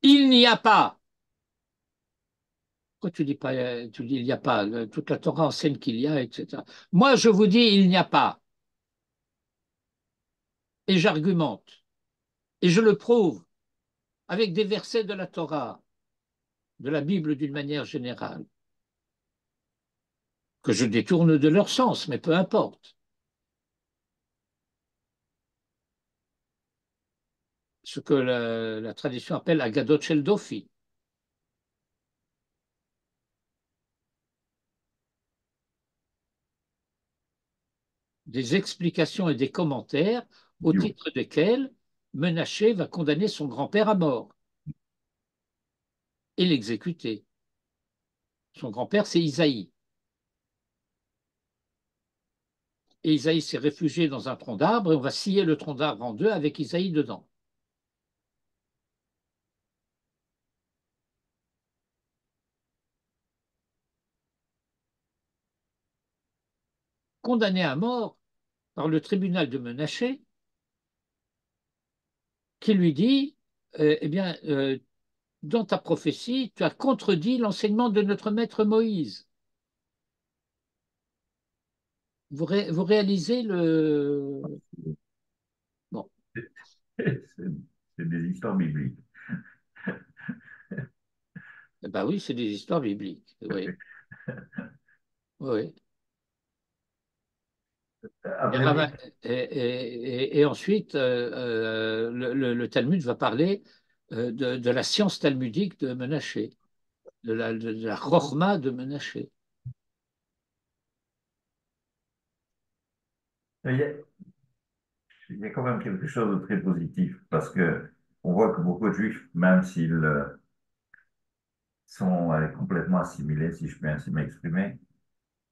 Il n'y a pas. Pourquoi tu dis pas, tu dis il n'y a pas? Toute la Torah enseigne qu'il y a, etc. Moi, je vous dis il n'y a pas. Et j'argumente. Et je le prouve avec des versets de la Torah, de la Bible d'une manière générale, que je détourne de leur sens, mais peu importe. Ce que la tradition appelle Agadot Shel Dofi, des explications et des commentaires au Idiot. titre desquels Menaché va condamner son grand-père à mort et l'exécuter. Son grand-père, c'est Isaïe. Et Isaïe s'est réfugié dans un tronc d'arbre et on va scier le tronc d'arbre en deux avec Isaïe dedans. Condamné à mort par le tribunal de Menaché, qui lui dit, eh bien, dans ta prophétie, tu as contredit l'enseignement de notre maître Moïse. Vous réalisez le... Bon, C'est c'est des histoires bibliques. eh ben oui, c'est des histoires bibliques. Oui, oui. Et, Après, et ensuite, le Talmud va parler de la science talmudique de Menaché, de la Chochma de Menaché. il y a, il y a quand même quelque chose de très positif parce que on voit que beaucoup de juifs, même s'ils sont complètement assimilés, si je peux ainsi m'exprimer,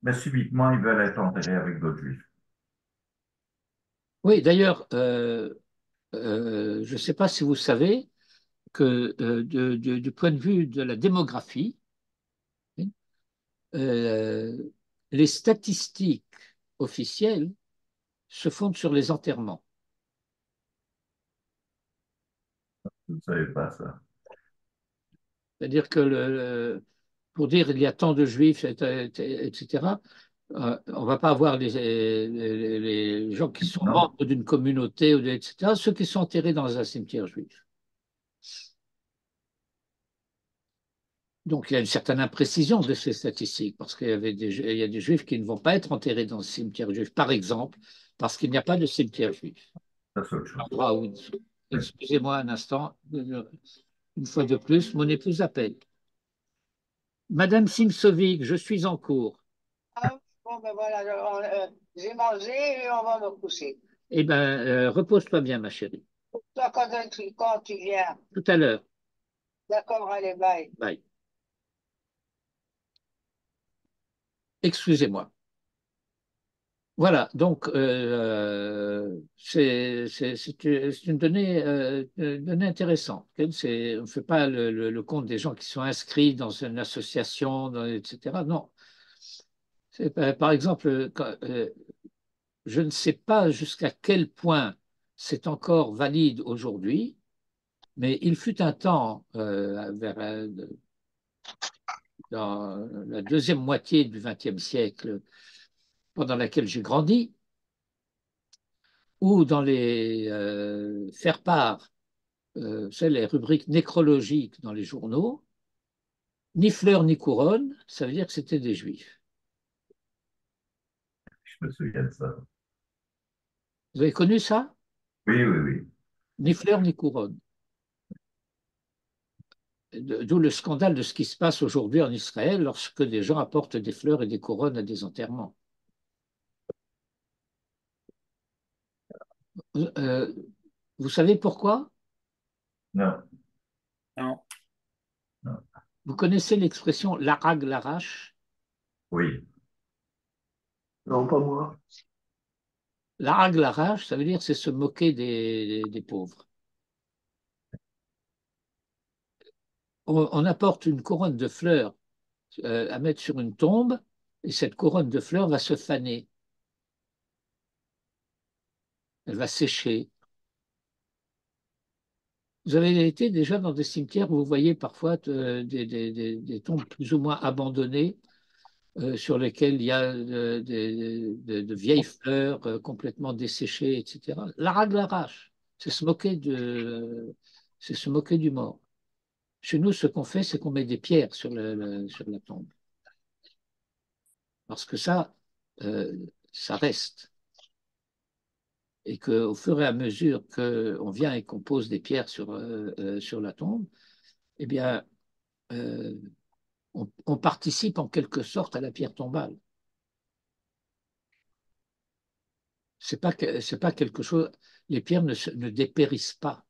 mais subitement ils veulent être enterrés avec d'autres juifs. Oui, d'ailleurs, je ne sais pas si vous savez que du point de vue de la démographie, euh, les statistiques officielles se fondent sur les enterrements. Je ne savais pas ça. C'est-à-dire que pour dire il y a tant de juifs, etc., on ne va pas avoir les gens qui sont Non, membres d'une communauté, etc., ceux qui sont enterrés dans un cimetière juif. Donc il y a une certaine imprécision de ces statistiques, parce il y a des juifs qui ne vont pas être enterrés dans un cimetière juif, par exemple, parce qu'il n'y a pas de cimetière juif. ça c'est autre chose. Oui. Excusez-moi un instant, une fois de plus, mon épouse appelle. Madame Simsovic, je suis en cours. Ah, bon, ben voilà, j'ai mangé et on va me coucher. Eh bien, repose-toi bien, ma chérie. Toi, quand tu viens, Tout à l'heure. d'accord, allez, bye. Bye. Excusez-moi. Voilà, donc c'est une donnée intéressante. On ne fait pas le compte des gens qui sont inscrits dans une association, etc. Non. Par exemple, je ne sais pas jusqu'à quel point c'est encore valide aujourd'hui, mais il fut un temps, dans la deuxième moitié du XXe siècle, pendant laquelle j'ai grandi, où dans les faire-part, c'est les rubriques nécrologiques dans les journaux, ni fleurs ni couronne, ça veut dire que c'était des juifs. Je me souviens de ça. Vous avez connu ça? Oui, oui, oui. Ni fleurs ni couronne. D'où le scandale de ce qui se passe aujourd'hui en Israël lorsque des gens apportent des fleurs et des couronnes à des enterrements. Euh, vous savez pourquoi? Non, Non. non. Vous connaissez l'expression l'arague l'arrache? Oui, Non, pas moi. L'arague l'arrache, ça veut dire c'est se moquer des pauvres. On apporte une couronne de fleurs à mettre sur une tombe et cette couronne de fleurs va se faner, elle va sécher. Vous avez été déjà dans des cimetières où vous voyez parfois des tombes plus ou moins abandonnées sur lesquelles il y a de vieilles fleurs complètement desséchées, etc. L'arague l'arrache, c'est se moquer du mort. Chez nous, ce qu'on fait, c'est qu'on met des pierres sur la tombe. Parce que ça reste. Et qu'au fur et à mesure qu'on vient et qu'on pose des pierres sur la tombe, eh bien, euh, on participe en quelque sorte à la pierre tombale. C'est pas quelque chose. Les pierres ne dépérissent pas.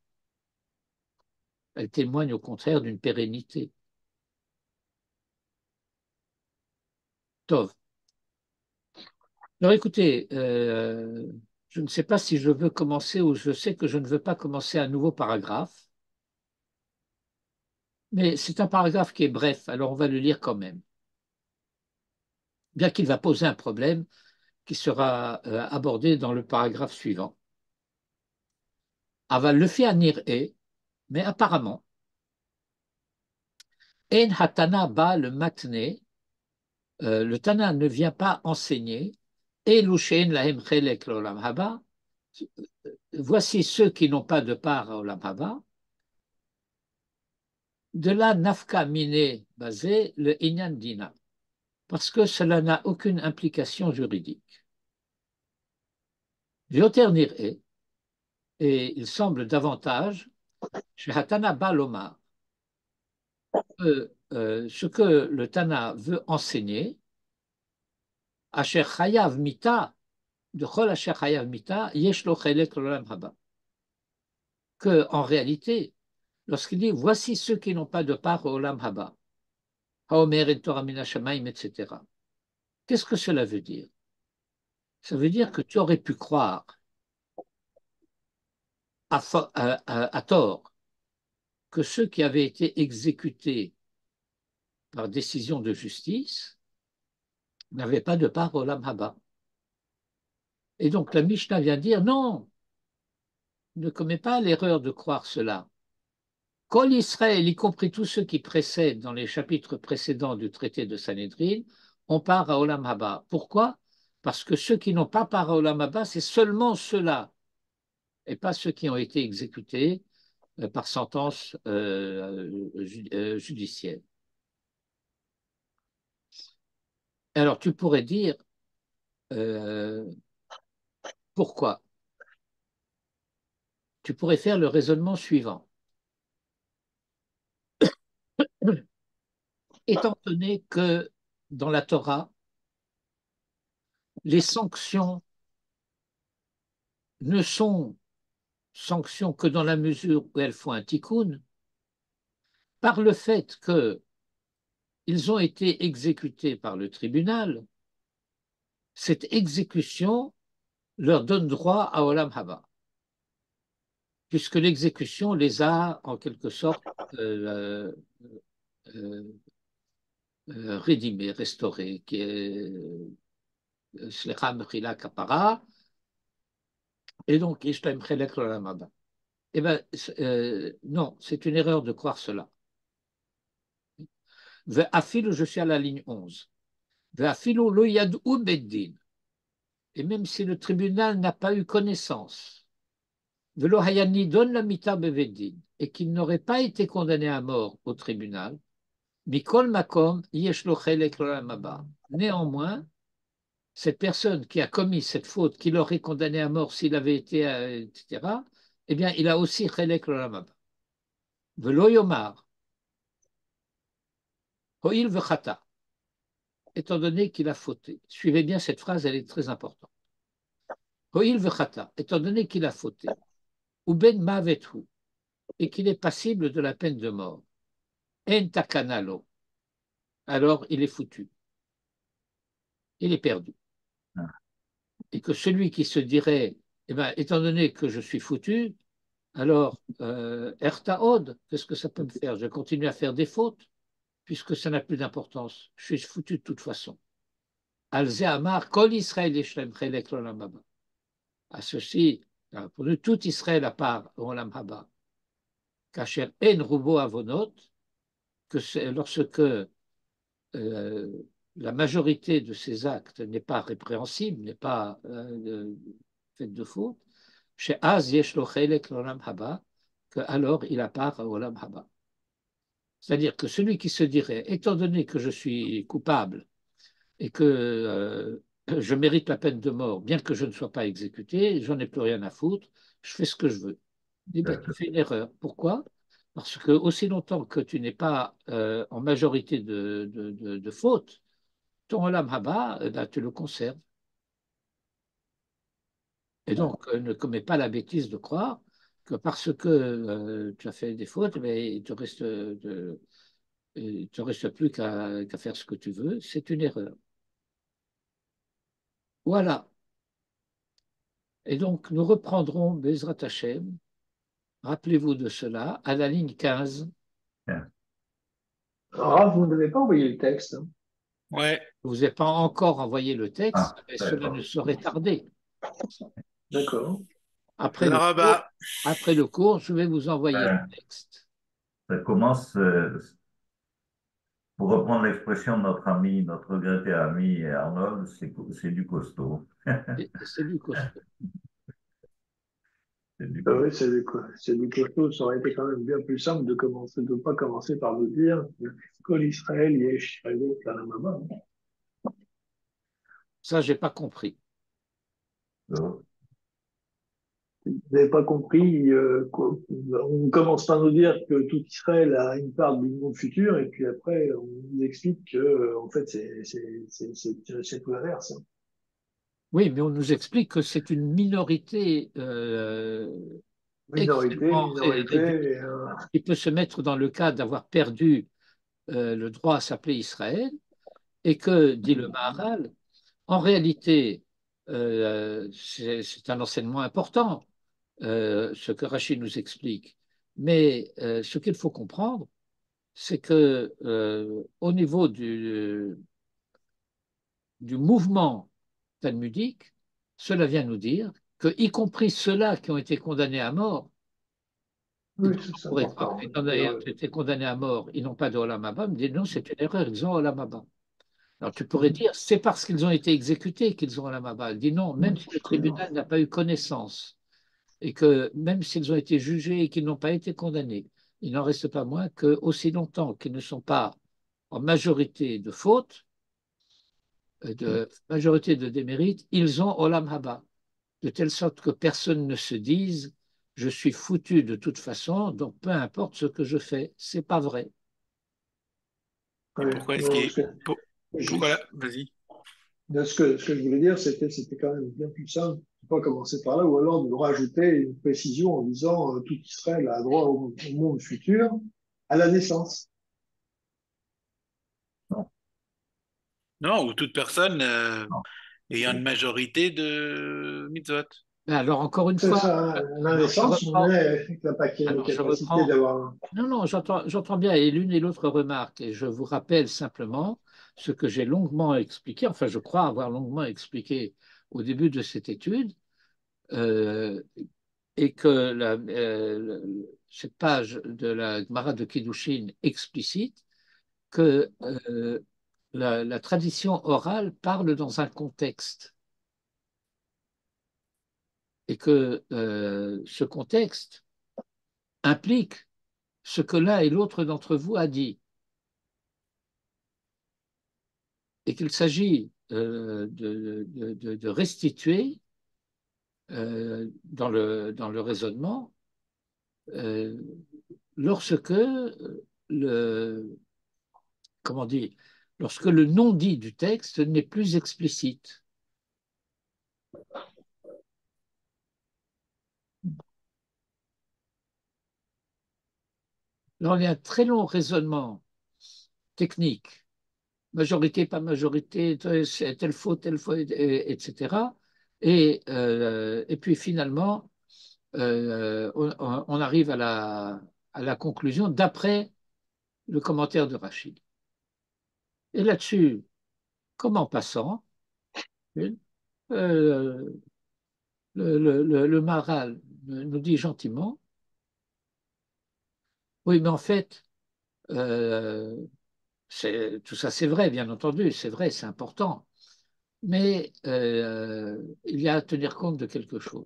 Elles témoignent au contraire d'une pérennité. Tov. Alors écoutez, je ne sais pas si je veux commencer ou je sais que je ne veux pas commencer un nouveau paragraphe, mais c'est un paragraphe qui est bref, alors on va le lire quand même. Bien qu'il va poser un problème qui sera abordé dans le paragraphe suivant. Aval le fait est, mais apparemment, En hatana ba le matné, le Tana ne vient pas enseigner, et lushen lahem chelek l'olam haba, voici ceux qui n'ont pas de part à olam haba, de la nafka mine basé le inyan dina, parce que cela n'a aucune implication juridique. Vioter nir'e, et il semble davantage, chez Hatana Balomar, ce que le Tana veut enseigner, Asher Chayav Mita, de Chol Asher Chayav Mita, Yesh Lo Chelek L'Olam Haba. Que, en réalité, lorsqu'il dit voici ceux qui n'ont pas de part au Olam Haba, Haomer et Torah Mina Shamaim, etc. Qu'est-ce que cela veut dire? Ça veut dire que tu aurais pu croire à tort que ceux qui avaient été exécutés par décision de justice n'avaient pas de part au Olam Haba. Et donc la Mishnah vient dire non, ne commets pas l'erreur de croire cela. Kol Israël, y compris tous ceux qui précèdent dans les chapitres précédents du traité de Sanhédrin, on part à Olam Haba. Pourquoi? Parce que ceux qui n'ont pas part à Olam Haba, c'est seulement ceux-là, et pas ceux qui ont été exécutés par sentence judiciaire. Alors tu pourrais dire pourquoi? Tu pourrais faire le raisonnement suivant. Étant donné que dans la Torah, les sanctions ne sont sanctions que dans la mesure où elles font un tikkun, par le fait qu'ils ont été exécutés par le tribunal, cette exécution leur donne droit à Olam Haba, puisque l'exécution les a en quelque sorte rédimés, restaurés, qui est Shlecha Mechila Kapara, et donc Ishtaim Chelek Olam Haba. Eh bien, non, c'est une erreur de croire cela. Ve'afilu, je suis à la ligne 11. Ve'afilu lo yad'u beddin. Et même si le tribunal n'a pas eu connaissance, ve'lo hayani donne la mita beveddin, et qu'il n'aurait pas été condamné à mort au tribunal, mikol makom yesh lo chelek l'olam haba. Néanmoins, cette personne qui a commis cette faute, qui l'aurait condamné à mort s'il avait été, etc., eh bien, il a aussi chelek l'olam haba. Ve'lo yomar. Ho'il vechata, étant donné qu'il a fauté. Suivez bien cette phrase, elle est très importante. Ho'il vechata, étant donné qu'il a fauté. Ou ben mavethu, et qu'il est passible de la peine de mort. En takanalo, alors il est foutu. Il est perdu. Et que celui qui se dirait, eh ben, étant donné que je suis foutu, alors, ertaod, qu'est-ce que ça peut me faire? Je continue à faire des fautes, puisque ça n'a plus d'importance. Je suis foutu de toute façon. Alze Amar, Kol Israël Yeshlem Chelek l'Olam Haba. À ceci, pour nous, tout Israël à part Olam Haba. Kacher En Rubo Avonot, que lorsque la majorité de ces actes n'est pas répréhensible, n'est pas fait de faute, chez Az Yeshlo Chelek l'Olam Haba, que alors il a part à Olam Haba. C'est-à-dire que celui qui se dirait, étant donné que je suis coupable et que je mérite la peine de mort, bien que je ne sois pas exécuté, j'en ai plus rien à foutre, je fais ce que je veux. Eh bien, tu fais une erreur. Pourquoi? Parce que aussi longtemps que tu n'es pas en majorité de fautes, ton olam haba, eh ben, tu le conserves. Et donc, ne commets pas la bêtise de croire que parce que tu as fait des fautes, eh bien, il te reste plus qu'à faire ce que tu veux. C'est une erreur. Voilà. Et donc, nous reprendrons Bezrat Hashem. Rappelez-vous de cela à la ligne 15. Ah, vous n'avez pas envoyé le texte, hein. Ouais. Je ne vous ai pas encore envoyé le texte, Ah, mais cela ne saurait tarder. D'accord. Après le cours, je vais vous envoyer le texte. Ça commence, pour reprendre l'expression de notre ami, notre regretté ami Arnold, c'est du costaud. C'est du costaud. C'est du Oui, costaud. c'est du costaud. Ça aurait été quand même bien plus simple de ne pas commencer par nous dire Kol Israël yesh chelek l'Olam Haba. Ça, je n'ai pas compris. Vous n'avez pas compris, on commence par nous dire que tout Israël a une part du monde futur, et puis après, on nous explique que, en fait, c'est tout l'inverse, hein. Oui, mais on nous explique que c'est une minorité extrêmement Minorité, réduite et, qui peut se mettre dans le cas d'avoir perdu le droit à s'appeler Israël, et que, dit le Maharal, en réalité, c'est un enseignement important. ce que Rachid nous explique. Mais ce qu'il faut comprendre, c'est que au niveau du mouvement talmudique, cela vient nous dire que, y compris ceux-là qui ont été condamnés à mort, Oui, c'est pourrait croire important. qu'étant été condamnés à mort, ils n'ont pas de Olam Haba, me dit non, c'est une erreur, ils ont Olam Haba. Alors tu pourrais dire, c'est parce qu'ils ont été exécutés qu'ils ont Olam Haba. Il dit non, même si le tribunal n'a pas eu connaissance, et que même s'ils ont été jugés et qu'ils n'ont pas été condamnés, il n'en reste pas moins que aussi longtemps qu'ils ne sont pas en majorité de fautes, de majorité de démérites, ils ont Olam Haba, de telle sorte que personne ne se dise je suis foutu de toute façon, donc peu importe ce que je fais, c'est pas vrai. Et Oui, pourquoi est-ce non, qu'il pourquoi là? Vas-y. ce que je voulais dire, c'était quand même bien plus simple. Il ne faut pas commencer par là, ou alors de rajouter une précision en disant tout Israël a droit au monde futur à la naissance. Non, Non, ou toute personne non. ayant une majorité de mitzvot. Ben alors encore une C'est fois, ça, à la alors je naissance, on reprends, est avec la alors je capacité reprends, d'avoir. non, non, j'entends bien, et l'une et l'autre remarque, et je vous rappelle simplement ce que j'ai longuement expliqué, enfin je crois avoir longuement expliqué au début de cette étude, euh, et que cette page de la Gemara de Kiddushin explicite que la tradition orale parle dans un contexte et que ce contexte implique ce que l'un et l'autre d'entre vous a dit et qu'il s'agit de restituer dans le raisonnement euh, lorsque le, comment dire, lorsque le non-dit du texte n'est plus explicite. Alors, il y a un très long raisonnement technique, majorité, pas majorité, telle faute, etc. Et puis finalement, on arrive à la conclusion d'après le commentaire de Rachid. Et là-dessus, comme en passant, euh, le Maharal nous dit gentiment, oui, mais en fait, euh, tout ça c'est vrai, bien entendu, c'est vrai, c'est important, mais il y a à tenir compte de quelque chose.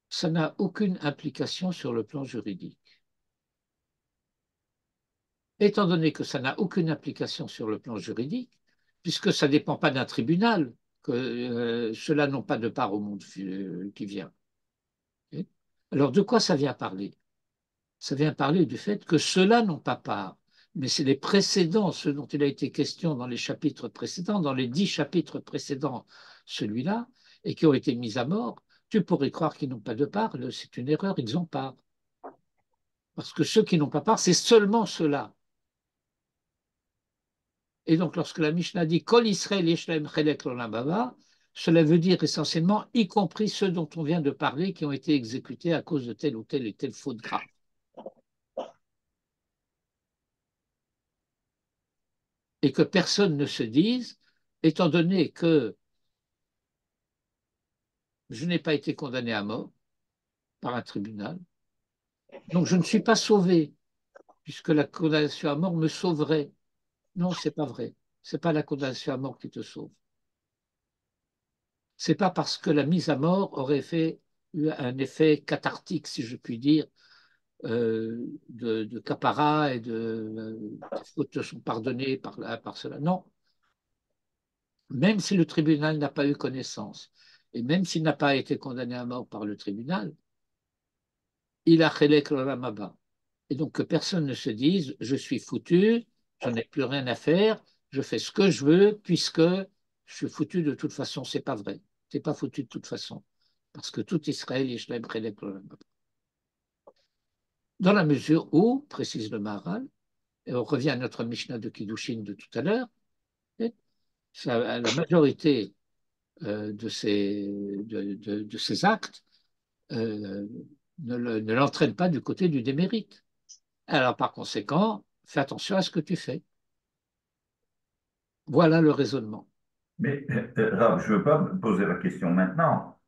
Ça n'a aucune implication sur le plan juridique. Étant donné que ça n'a aucune implication sur le plan juridique, puisque ça ne dépend pas d'un tribunal, que ceux-là n'ont pas de part au monde qui vient. Alors de quoi ça vient parler? Ça vient parler du fait que ceux-là n'ont pas part. Mais c'est les précédents, ceux dont il a été question dans les chapitres précédents, dans les 10 chapitres précédents, celui-là, et qui ont été mis à mort, tu pourrais croire qu'ils n'ont pas de part, c'est une erreur, ils ont part. Parce que ceux qui n'ont pas part, c'est seulement ceux-là. Et donc, lorsque la Mishnah dit Kol Israël Yeshlaim Chelek L'Olam Haba, cela veut dire essentiellement, y compris ceux dont on vient de parler, qui ont été exécutés à cause de telle ou telle et telle faute grave. Et que personne ne se dise, étant donné que je n'ai pas été condamné à mort par un tribunal, donc je ne suis pas sauvé, puisque la condamnation à mort me sauverait. Non, c'est pas vrai. C'est pas la condamnation à mort qui te sauve. C'est pas parce que la mise à mort aurait eu un effet cathartique, si je puis dire, de capara et tes fautes te sont pardonnées par cela. Non, même si le tribunal n'a pas eu connaissance, et même s'il n'a pas été condamné à mort par le tribunal, il a chelek l'olam haba. Et donc que personne ne se dise, je suis foutu, j'en ai plus rien à faire, je fais ce que je veux, puisque je suis foutu de toute façon. C'est pas vrai. T'es pas foutu de toute façon. Parce que tout Israël, Yishlaim chelek l'olam haba. Dans la mesure où, précise le Maharal, et on revient à notre Mishnah de Kiddushin de tout à l'heure, la majorité de ces actes euh, ne l'entraîne pas du côté du démérite. Alors, par conséquent, fais attention à ce que tu fais. Voilà le raisonnement. Mais, Rav, je ne veux pas me poser la question maintenant.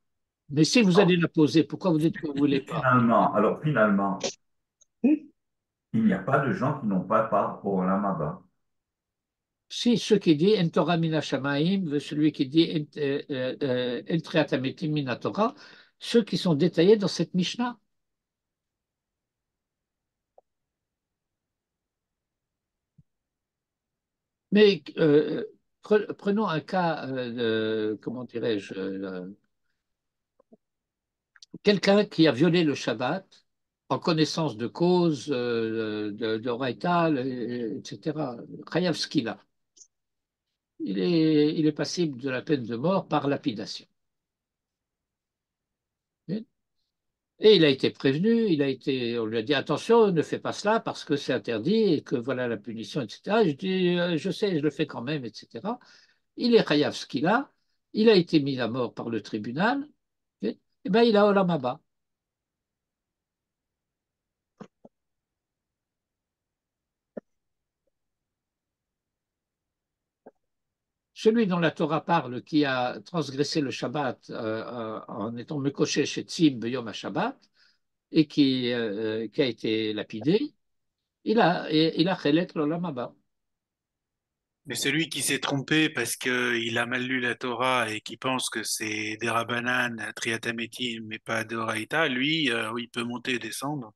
Mais si vous allez la poser, pourquoi vous dites que vous ne voulez pas? Finalement, il n'y a pas de gens qui n'ont pas part au Olam Haba. Si ceux qui disent En Torah mina shamayim, celui qui dit En triat hametim mina Torah, ceux qui sont détaillés dans cette Mishnah. Mais prenons un cas, comment dirais-je, quelqu'un qui a violé le Shabbat en connaissance de cause, de Raïta, etc. Chayav Skila. Il est passible de la peine de mort par lapidation. Et il a été prévenu, on lui a dit attention, ne fais pas cela parce que c'est interdit et que voilà la punition, etc. Je dis, je sais, je le fais quand même, etc. Il est chayav ce qu'il a, il a été mis à mort par le tribunal, et ben il a Olam Haba. Celui dont la Torah parle, qui a transgressé le Shabbat en étant mekoché chez Tzim B'Yom HaShabbat, et qui a été lapidé, il a chelek l'Olam Haba. Mais celui qui s'est trompé parce qu'il a mal lu la Torah et qui pense que c'est des Rabbanan, Triatamétim, mais pas d'Oraïta, lui, il peut monter et descendre,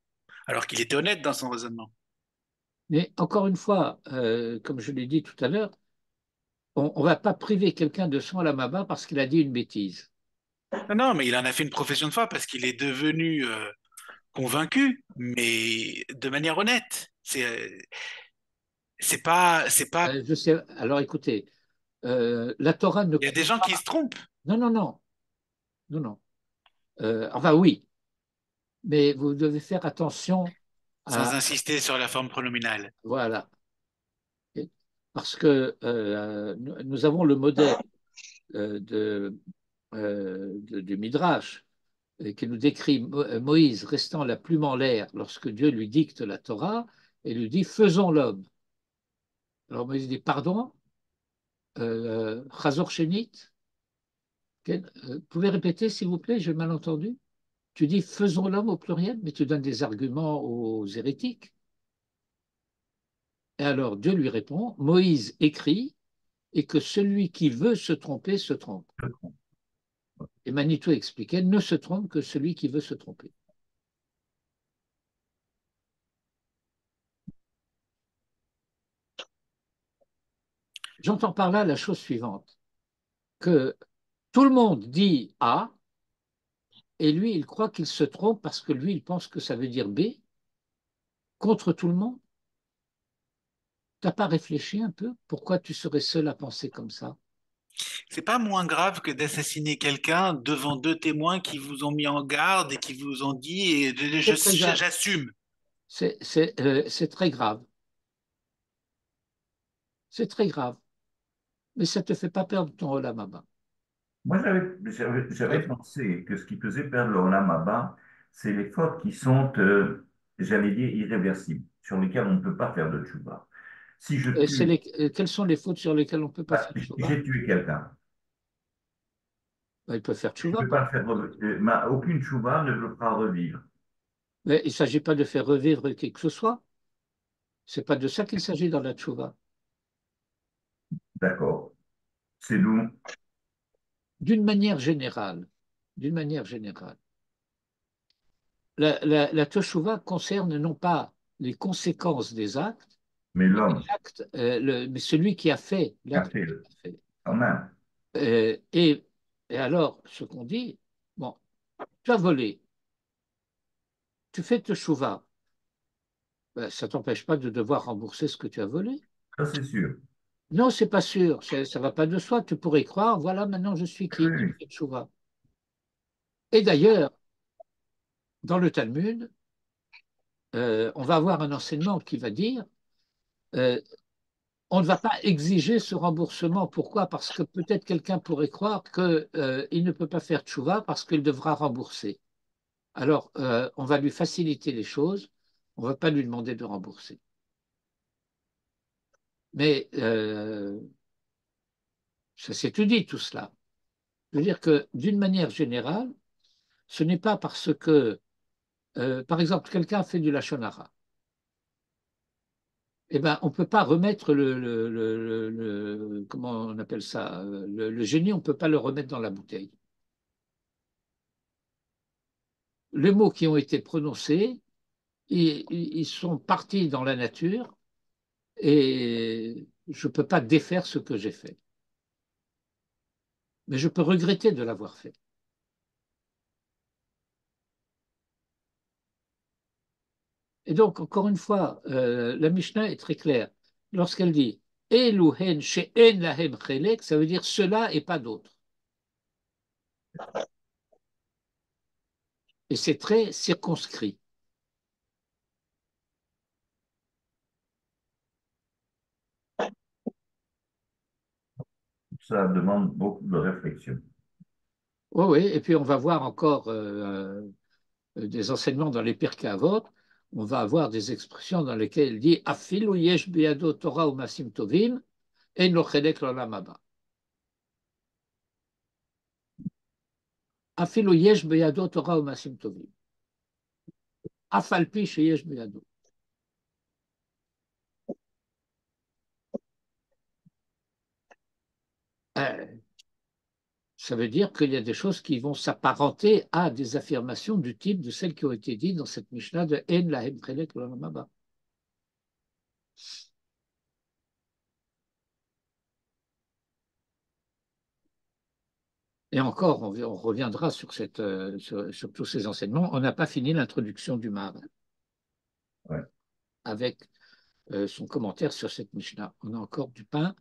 alors qu'il était honnête dans son raisonnement. Mais encore une fois, comme je l'ai dit tout à l'heure, on ne va pas priver quelqu'un de son Olam Haba parce qu'il a dit une bêtise. Non, non, mais il en a fait une profession de foi parce qu'il est devenu convaincu, mais de manière honnête. C'est pas. Je sais. Alors écoutez, la Torah ne Il y a des compte gens qui pas. se trompent Non, non, non, non, non. Enfin oui, mais vous devez faire attention sans à insister sur la forme pronominale. voilà, parce que nous avons le modèle euh, de, du Midrash qui nous décrit Moïse restant la plume en l'air lorsque Dieu lui dicte la Torah et lui dit faisons l'homme. Alors Moïse dit pardon, Chazor Shenit, pouvez répéter s'il vous plaît, j'ai mal entendu. Tu dis faisons l'homme au pluriel, mais tu donnes des arguments aux hérétiques. Et alors Dieu lui répond, Moïse écrit, et que celui qui veut se tromper se trompe. Et Manitou expliquait, ne se trompe que celui qui veut se tromper. J'entends par là la chose suivante, que tout le monde dit A, et lui, il croit qu'il se trompe parce que lui, il pense que ça veut dire B, contre tout le monde. Tu n'as pas réfléchi un peu? Pourquoi tu serais seul à penser comme ça? C'est pas moins grave que d'assassiner quelqu'un devant deux témoins qui vous ont mis en garde et qui vous ont dit et C'est très grave. j'assume. C'est très grave. C'est très grave. Mais ça ne te fait pas perdre ton Olam Haba. Moi, j'avais pensé que ce qui faisait perdre le Olam Haba, c'est les fautes qui sont, j'allais dire, irréversibles, sur lesquelles on ne peut pas faire de tchouva. Si je tue, Quelles sont les fautes sur lesquelles on ne peut pas bah, faire tchouva? j'ai tué quelqu'un, Ben, il peut faire je ne tchouva. peux pas le faire aucune tchouva ne le fera revivre. Mais il ne s'agit pas de faire revivre qui que ce soit. Ce n'est pas de ça qu'il s'agit dans la tchouva. D'accord. C'est nous. D'une manière générale, d'une manière générale, la tchouva concerne non pas les conséquences des actes, Mais mais, l'homme mais celui qui a fait a l'acte. fait quand même. Euh, et, et alors, ce qu'on dit, bon, tu as volé, tu fais tchouva, ben, ça ne t'empêche pas de devoir rembourser ce que tu as volé. Ça, c'est sûr. Non, c'est pas sûr, ça ne va pas de soi. Tu pourrais croire, voilà, maintenant je suis quitte, je Oui, fais tchouva. Et d'ailleurs, dans le Talmud, on va avoir un enseignement qui va dire euh, on ne va pas exiger ce remboursement. Pourquoi? Parce que peut-être quelqu'un pourrait croire qu'il ne peut pas faire tchouva parce qu'il devra rembourser. alors on va lui faciliter les choses, on ne va pas lui demander de rembourser. Mais ça s'étudie tout cela. Je veux dire que d'une manière générale, ce n'est pas parce que, par exemple, quelqu'un fait du lachon hara. Eh ben, on ne peut pas remettre comment on appelle ça, le génie, on ne peut pas le remettre dans la bouteille. Les mots qui ont été prononcés, ils sont partis dans la nature et je ne peux pas défaire ce que j'ai fait. Mais je peux regretter de l'avoir fait. Et donc, encore une fois, la Mishnah est très claire. Lorsqu'elle dit Eluhen she'en lahem chelek, ça veut dire cela et pas d'autre. Et c'est très circonscrit. Ça demande beaucoup de réflexion. Oui, oui. Et puis on va voir encore des enseignements dans les Pirkei Avot. On va avoir des expressions dans lesquelles il dit Afilu yesh biyado Torah umasim tovim en lo chelek l'olam haba. Afilu yesh biyado Torah umasim tovim. Afalpi sheyesh biyado. Ça veut dire qu'il y a des choses qui vont s'apparenter à des affirmations du type de celles qui ont été dites dans cette Mishnah de En lahem chelek l'olam haba. Et encore, on reviendra sur tous ces enseignements. On n'a pas fini l'introduction du Maharal Ouais. avec son commentaire sur cette Mishnah. On a encore du pain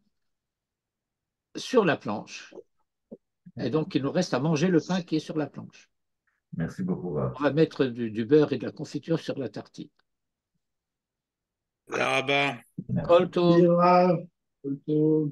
sur la planche. Et donc, il nous reste à manger le pain qui est sur la planche. Merci beaucoup, Rav. On va mettre du beurre et de la confiture sur la tartine. Là-bas. Merci. Kol tov. Ira, plutôt,